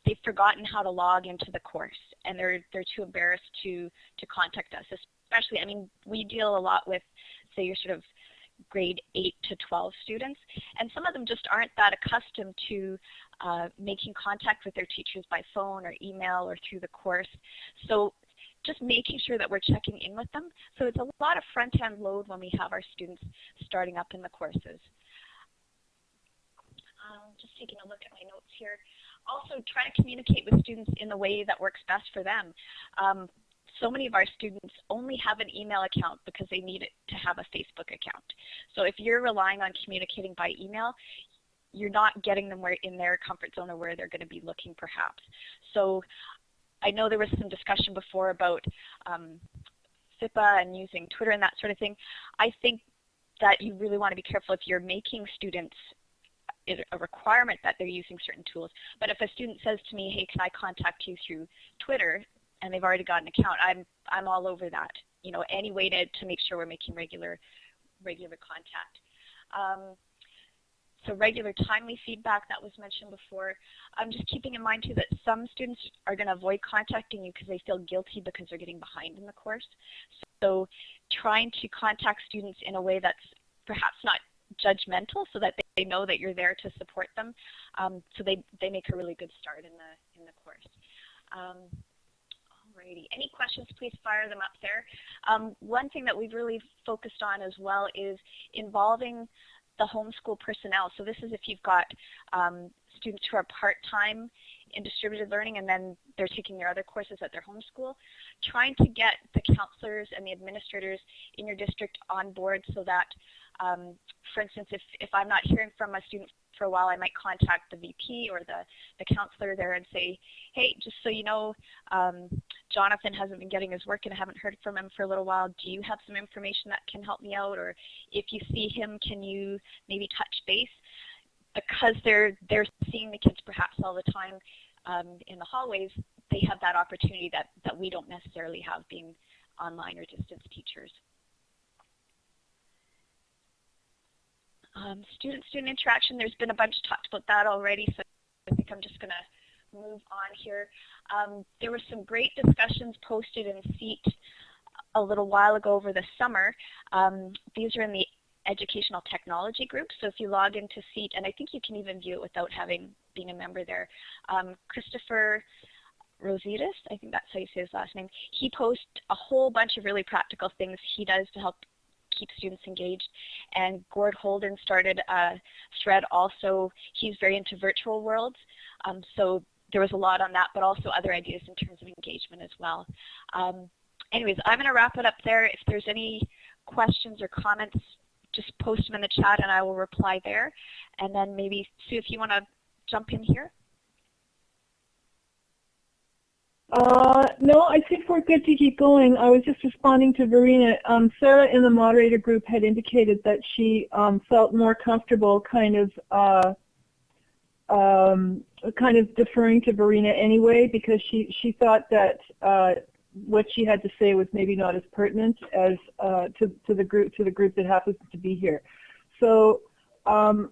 they've forgotten how to log into the course, and they're too embarrassed to contact us. Especially, I mean, we deal a lot with, say, your sort of grade 8 to 12 students, and some of them just aren't that accustomed to making contact with their teachers by phone or email or through the course. So just making sure that we're checking in with them. So it's a lot of front-end load when we have our students starting up in the courses. Just taking a look at my notes here. Also, try to communicate with students in the way that works best for them. So many of our students only have an email account because they need it to have a Facebook account. So if you're relying on communicating by email, you're not getting them in their comfort zone or where they're going to be looking perhaps. So I know there was some discussion before about FIPA and using Twitter and that sort of thing. I think that you really want to be careful if you're making students it a requirement that they're using certain tools. But if a student says to me, hey, can I contact you through Twitter, and they've already got an account, I'm all over that. You know, any way to make sure we're making regular contact. So regular timely feedback that was mentioned before. I'm just keeping in mind too that some students are going to avoid contacting you because they feel guilty because they're getting behind in the course. So trying to contact students in a way that's perhaps not judgmental, so that they know that you're there to support them, so they make a really good start in the course. Alrighty, any questions, please fire them up there. One thing that we've really focused on as well is involving the homeschool personnel. So this is if you've got students who are part-time in distributed learning and then they're taking their other courses at their homeschool, trying to get the counselors and the administrators in your district on board so that, for instance, if I'm not hearing from a student for a while, I might contact the VP or the counselor there and say, hey, just so you know, Jonathan hasn't been getting his work and I haven't heard from him for a little while. Do you have some information that can help me out? Or if you see him, can you maybe touch base? Because they're seeing the kids perhaps all the time in the hallways, they have that opportunity that we don't necessarily have being online or distance teachers. Student-student interaction, there's been a bunch talked about that already, so I think I'm just going to move on here. There were some great discussions posted in SEAT a little while ago over the summer. These are in the educational technology group, so if you log into SEAT, and I think you can even view it without being a member there. Christopher Rositas, I think that's how you say his last name, he posts a whole bunch of really practical things he does to help keep students engaged. And Gord Holden started a thread also. He's very into virtual worlds, so there was a lot on that, but also other ideas in terms of engagement as well. Anyways, I'm going to wrap it up there. If there's any questions or comments, just post them in the chat and I will reply there. And then maybe, Sue, if you want to jump in here. No, I think we're good to keep going. I was just responding to Verena. Sarah in the moderator group had indicated that she felt more comfortable kind of deferring to Verena anyway, because she thought that what she had to say was maybe not as pertinent as to the group that happens to be here. So I'm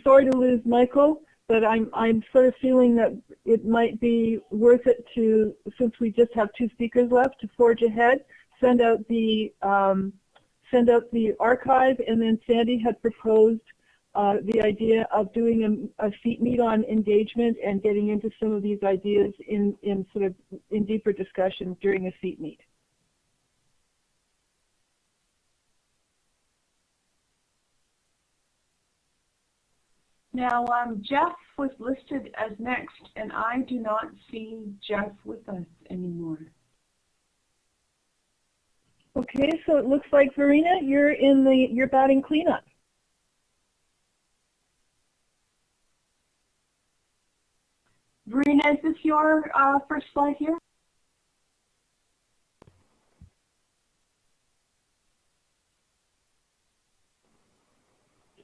sorry to lose Michael, but I'm sort of feeling that it might be worth it to, since we just have 2 speakers left, to forge ahead, send out the archive, and then Sandy had proposed the idea of doing a seat meet on engagement and getting into some of these ideas in deeper discussion during a seat meet. Now, Jeff was listed as next, and I do not see Jeff with us anymore. Okay, so it looks like Verena, you're batting cleanup. Verena, is this your first slide here?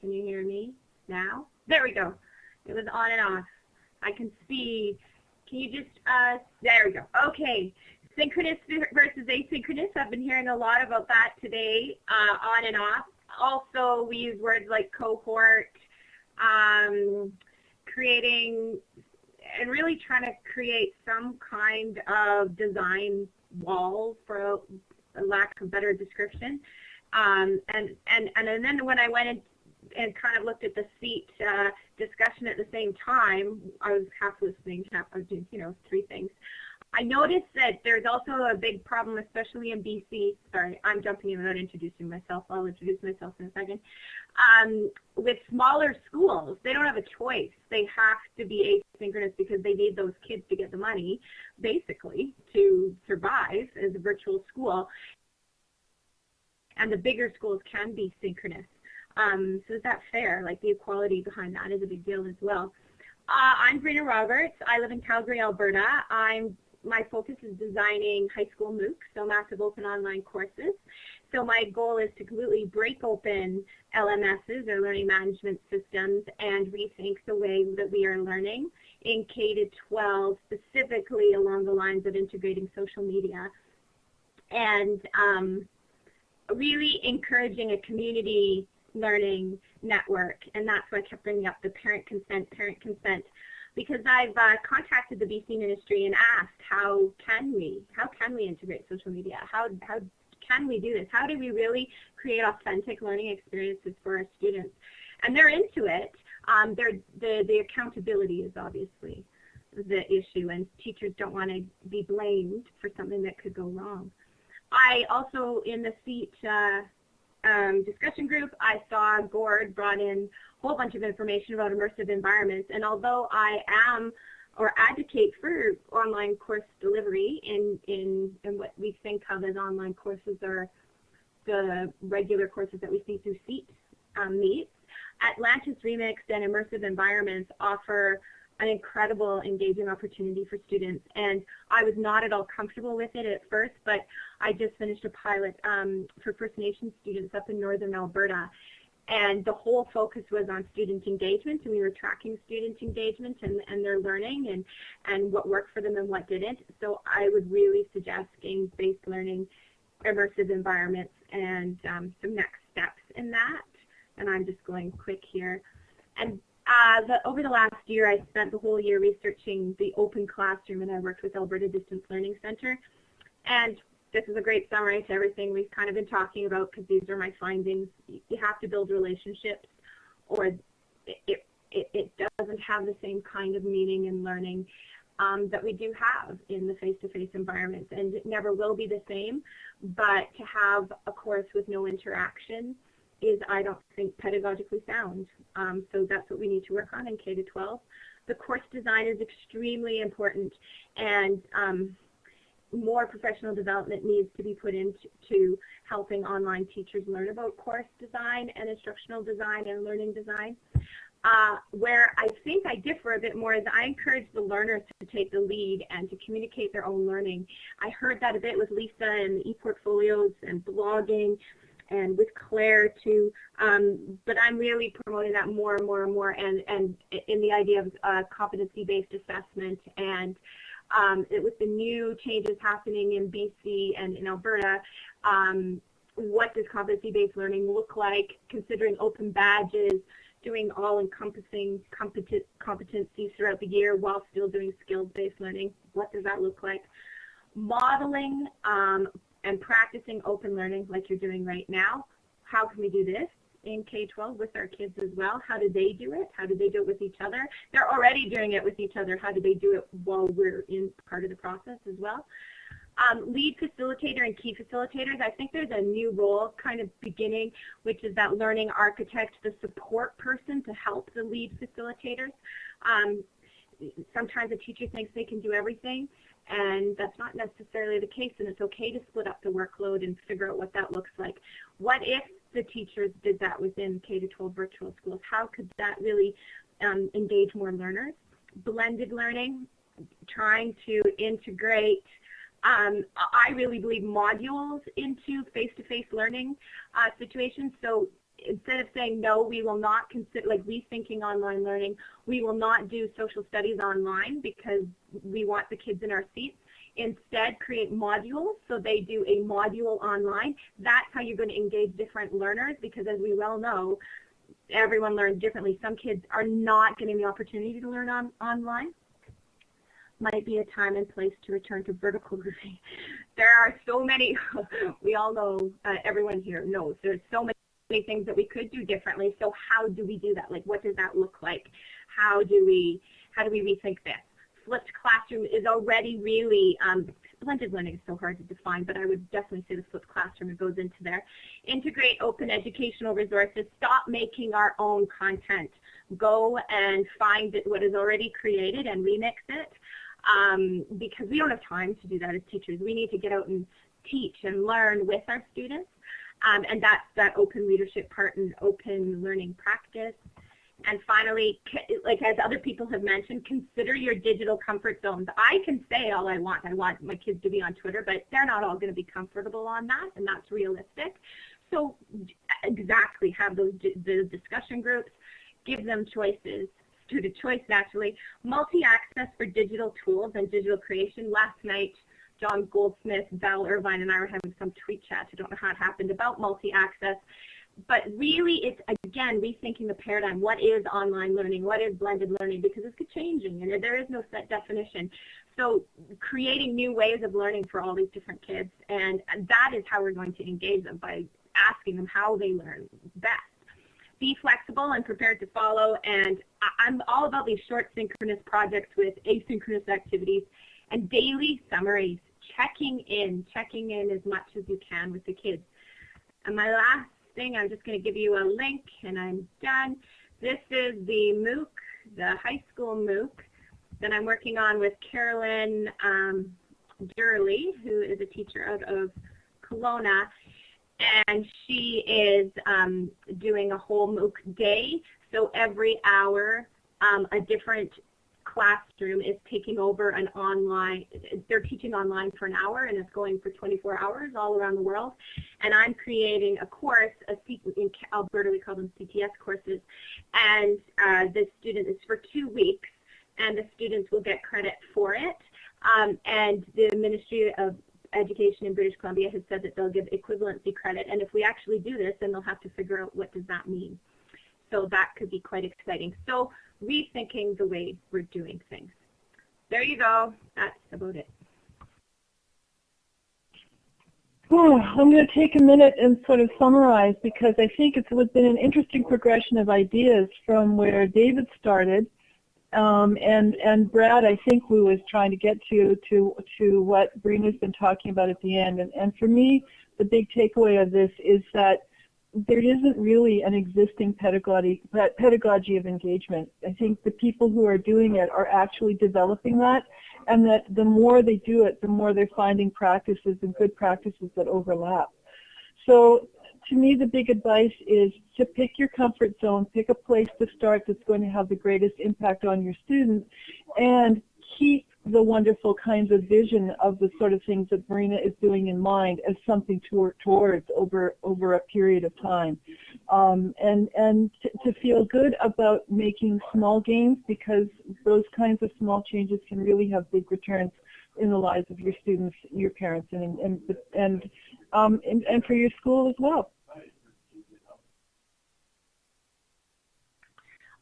Can you hear me now? There we go. It was on and off. I can see. Can you just, there we go. Okay. Synchronous versus asynchronous. I've been hearing a lot about that today, on and off. Also, we use words like cohort, creating, and really trying to create some kind of design wall, for a lack of better description. And then when I went in and kind of looked at the SEAT discussion at the same time, I was half listening, half I was doing, 3 things. I noticed that there's also a big problem, especially in BC. Sorry, I'm jumping in without introducing myself. I'll introduce myself in a second. With smaller schools, they don't have a choice. They have to be asynchronous because they need those kids to get the money, basically, to survive as a virtual school. And the bigger schools can be synchronous. So is that fair? Like, the equality behind that is a big deal as well. I'm Verena Roberts. I live in Calgary, Alberta. My focus is designing high school MOOCs, so massive open online courses. So my goal is to completely break open LMSs, or learning management systems, and rethink the way that we are learning in K-12, specifically along the lines of integrating social media, and really encouraging a community learning network. And that's why I kept bringing up the parent consent, because I've contacted the BC Ministry and asked, how can we integrate social media? How can we do this? How do we really create authentic learning experiences for our students? And they're into it. The accountability is obviously the issue, and teachers don't want to be blamed for something that could go wrong. I also, in the SEAT discussion group, I saw Gord brought in a whole bunch of information about immersive environments, and although I am or advocate for online course delivery in what we think of as online courses, or the regular courses that we see through SEAT meets, Atlantis Remixed and immersive environments offer an incredible engaging opportunity for students. And I was not at all comfortable with it at first, but I just finished a pilot for First Nations students up in northern Alberta. And the whole focus was on student engagement, and we were tracking student engagement and their learning, and what worked for them and what didn't. So I would really suggest games-based learning, immersive environments, and some next steps in that. And I'm just going quick here. And over the last year, I spent the whole year researching the open classroom, and I worked with Alberta Distance Learning Centre. And this is a great summary to everything we've kind of been talking about, because these are my findings. You have to build relationships, or it doesn't have the same kind of meaning in learning that we do have in the face-to-face environments, and it never will be the same. But to have a course with no interaction is, I don't think, pedagogically sound. So that's what we need to work on in K-12. The course design is extremely important, and more professional development needs to be put into helping online teachers learn about course design and instructional design and learning design. Where I think I differ a bit more is I encourage the learners to take the lead and to communicate their own learning. I heard that a bit with Lisa and e-portfolios and blogging, and with Claire too, but I'm really promoting that more and more and more, and in the idea of competency-based assessment. And with the new changes happening in BC and in Alberta, what does competency-based learning look like, considering open badges, doing all-encompassing competencies throughout the year while still doing skills-based learning? What does that look like? Modeling and practicing open learning like you're doing right now. How can we do this in K-12 with our kids as well? How do they do it? How do they do it with each other? They're already doing it with each other. How do they do it while we're in part of the process as well? Lead facilitator and key facilitators. I think there's a new role kind of beginning, which is that learning architect, the support person to help the lead facilitators. Sometimes a teacher thinks they can do everything, and that's not necessarily the case, and it's okay to split up the workload and figure out what that looks like. What if the teachers did that within K-12 virtual schools? How could that really engage more learners? Blended learning, trying to integrate, I really believe, modules into face-to-face learning situations. So instead of saying, no, we will not consider, like rethinking online learning, we will not do social studies online because we want the kids in our seats. Instead, create modules, so they do a module online. That's how you're going to engage different learners, because as we well know, everyone learns differently. Some kids are not getting the opportunity to learn online. Might be a time and place to return to vertical learning. There are so many, we all know, everyone here knows, there's so many things that we could do differently. So how do we do that? Like, what does that look like? How do we rethink this? Flipped classroom is already really, blended learning is so hard to define, but I would definitely say the flipped classroom, it goes into there. Integrate open educational resources. Stop making our own content. Go and find what is already created and remix it, because we don't have time to do that as teachers. We need to get out and teach and learn with our students. And that's that open leadership part and open learning practice. And finally, like as other people have mentioned, consider your digital comfort zones. I can say all I want my kids to be on Twitter, but they're not all going to be comfortable on that, and that's realistic. So exactly, have those the discussion groups, give them choices, student choice naturally, multi-access for digital tools and digital creation. Last night, John Goldsmith, Val Irvine, and I were having some tweet chat, I don't know how it happened, about multi-access. But really, it's, again, rethinking the paradigm. What is online learning? What is blended learning? Because it's changing, and there is no set definition. So creating new ways of learning for all these different kids, and that is how we're going to engage them, by asking them how they learn best. Be flexible and prepared to follow, and I'm all about these short synchronous projects with asynchronous activities and daily summaries, checking in as much as you can with the kids. And my last thing, I'm just going to give you a link and I'm done. This is the MOOC, the high school MOOC that I'm working on with Carolyn Durley, who is a teacher out of Kelowna, and she is doing a whole MOOC day. So every hour, a different classroom is taking over an online, they're teaching online for an hour, and it's going for 24 hours all around the world. And I'm creating a course, in Alberta we call them CTS courses, and the student is for 2 weeks, and the students will get credit for it. And the Ministry of Education in British Columbia has said that they'll give equivalency credit, and if we actually do this, then they'll have to figure out what does that mean. So that could be quite exciting. So rethinking the way we're doing things. There you go. That's about it. Oh, I'm going to take a minute and sort of summarize, because I think it's been an interesting progression of ideas from where David started, and Brad, I think, who was trying to get to what Brina's been talking about at the end. And for me, the big takeaway of this is that there isn't really an existing pedagogy of engagement. I think the people who are doing it are actually developing that, and that the more they do it, the more they're finding practices and good practices that overlap. So to me, the big advice is to pick your comfort zone, pick a place to start that's going to have the greatest impact on your students, and keep the wonderful kinds of vision of the sort of things that Brina is doing in mind as something to work towards over a period of time. And to feel good about making small gains, because those kinds of small changes can really have big returns in the lives of your students, your parents, and for your school as well.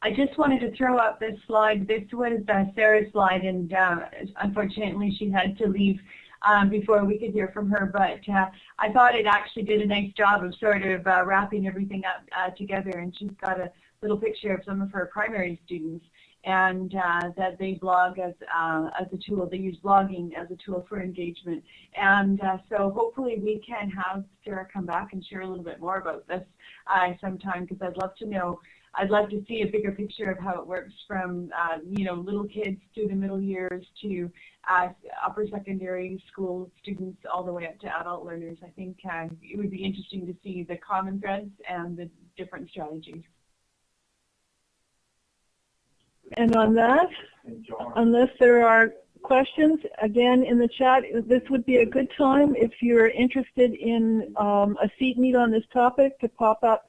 I just wanted to throw up this slide. This was Sarah's slide, and unfortunately she had to leave before we could hear from her, but I thought it actually did a nice job of sort of wrapping everything up together, and she's got a little picture of some of her primary students, and that they blog as a tool. They use blogging as a tool for engagement, and so hopefully we can have Sarah come back and share a little bit more about this sometime, because I'd love to know. I'd love to see a bigger picture of how it works from, little kids through the middle years to upper secondary school students all the way up to adult learners. I think it would be interesting to see the common threads and the different strategies. And on that, unless there are questions, again, in the chat, this would be a good time if you're interested in a seat meet on this topic to pop up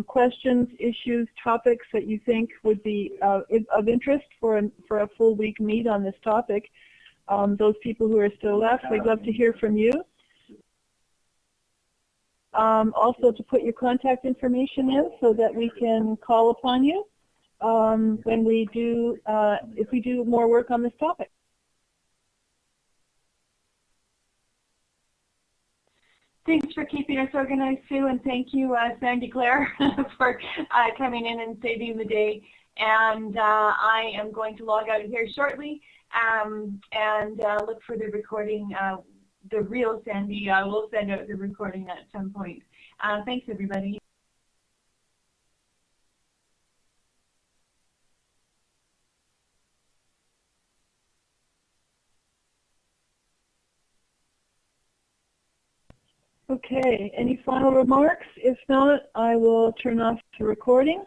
questions, issues, topics that you think would be of interest for a full week meet on this topic. Those people who are still left, we'd love to hear from you. Also to put your contact information in so that we can call upon you when we do, if we do more work on this topic. Thanks for keeping us organized, Sue, and thank you, Sandy Claire, for coming in and saving the day. And I am going to log out of here shortly and look for the recording. The real Sandy will send out the recording at some point. Thanks, everybody. Okay, any final remarks? If not, I will turn off the recording.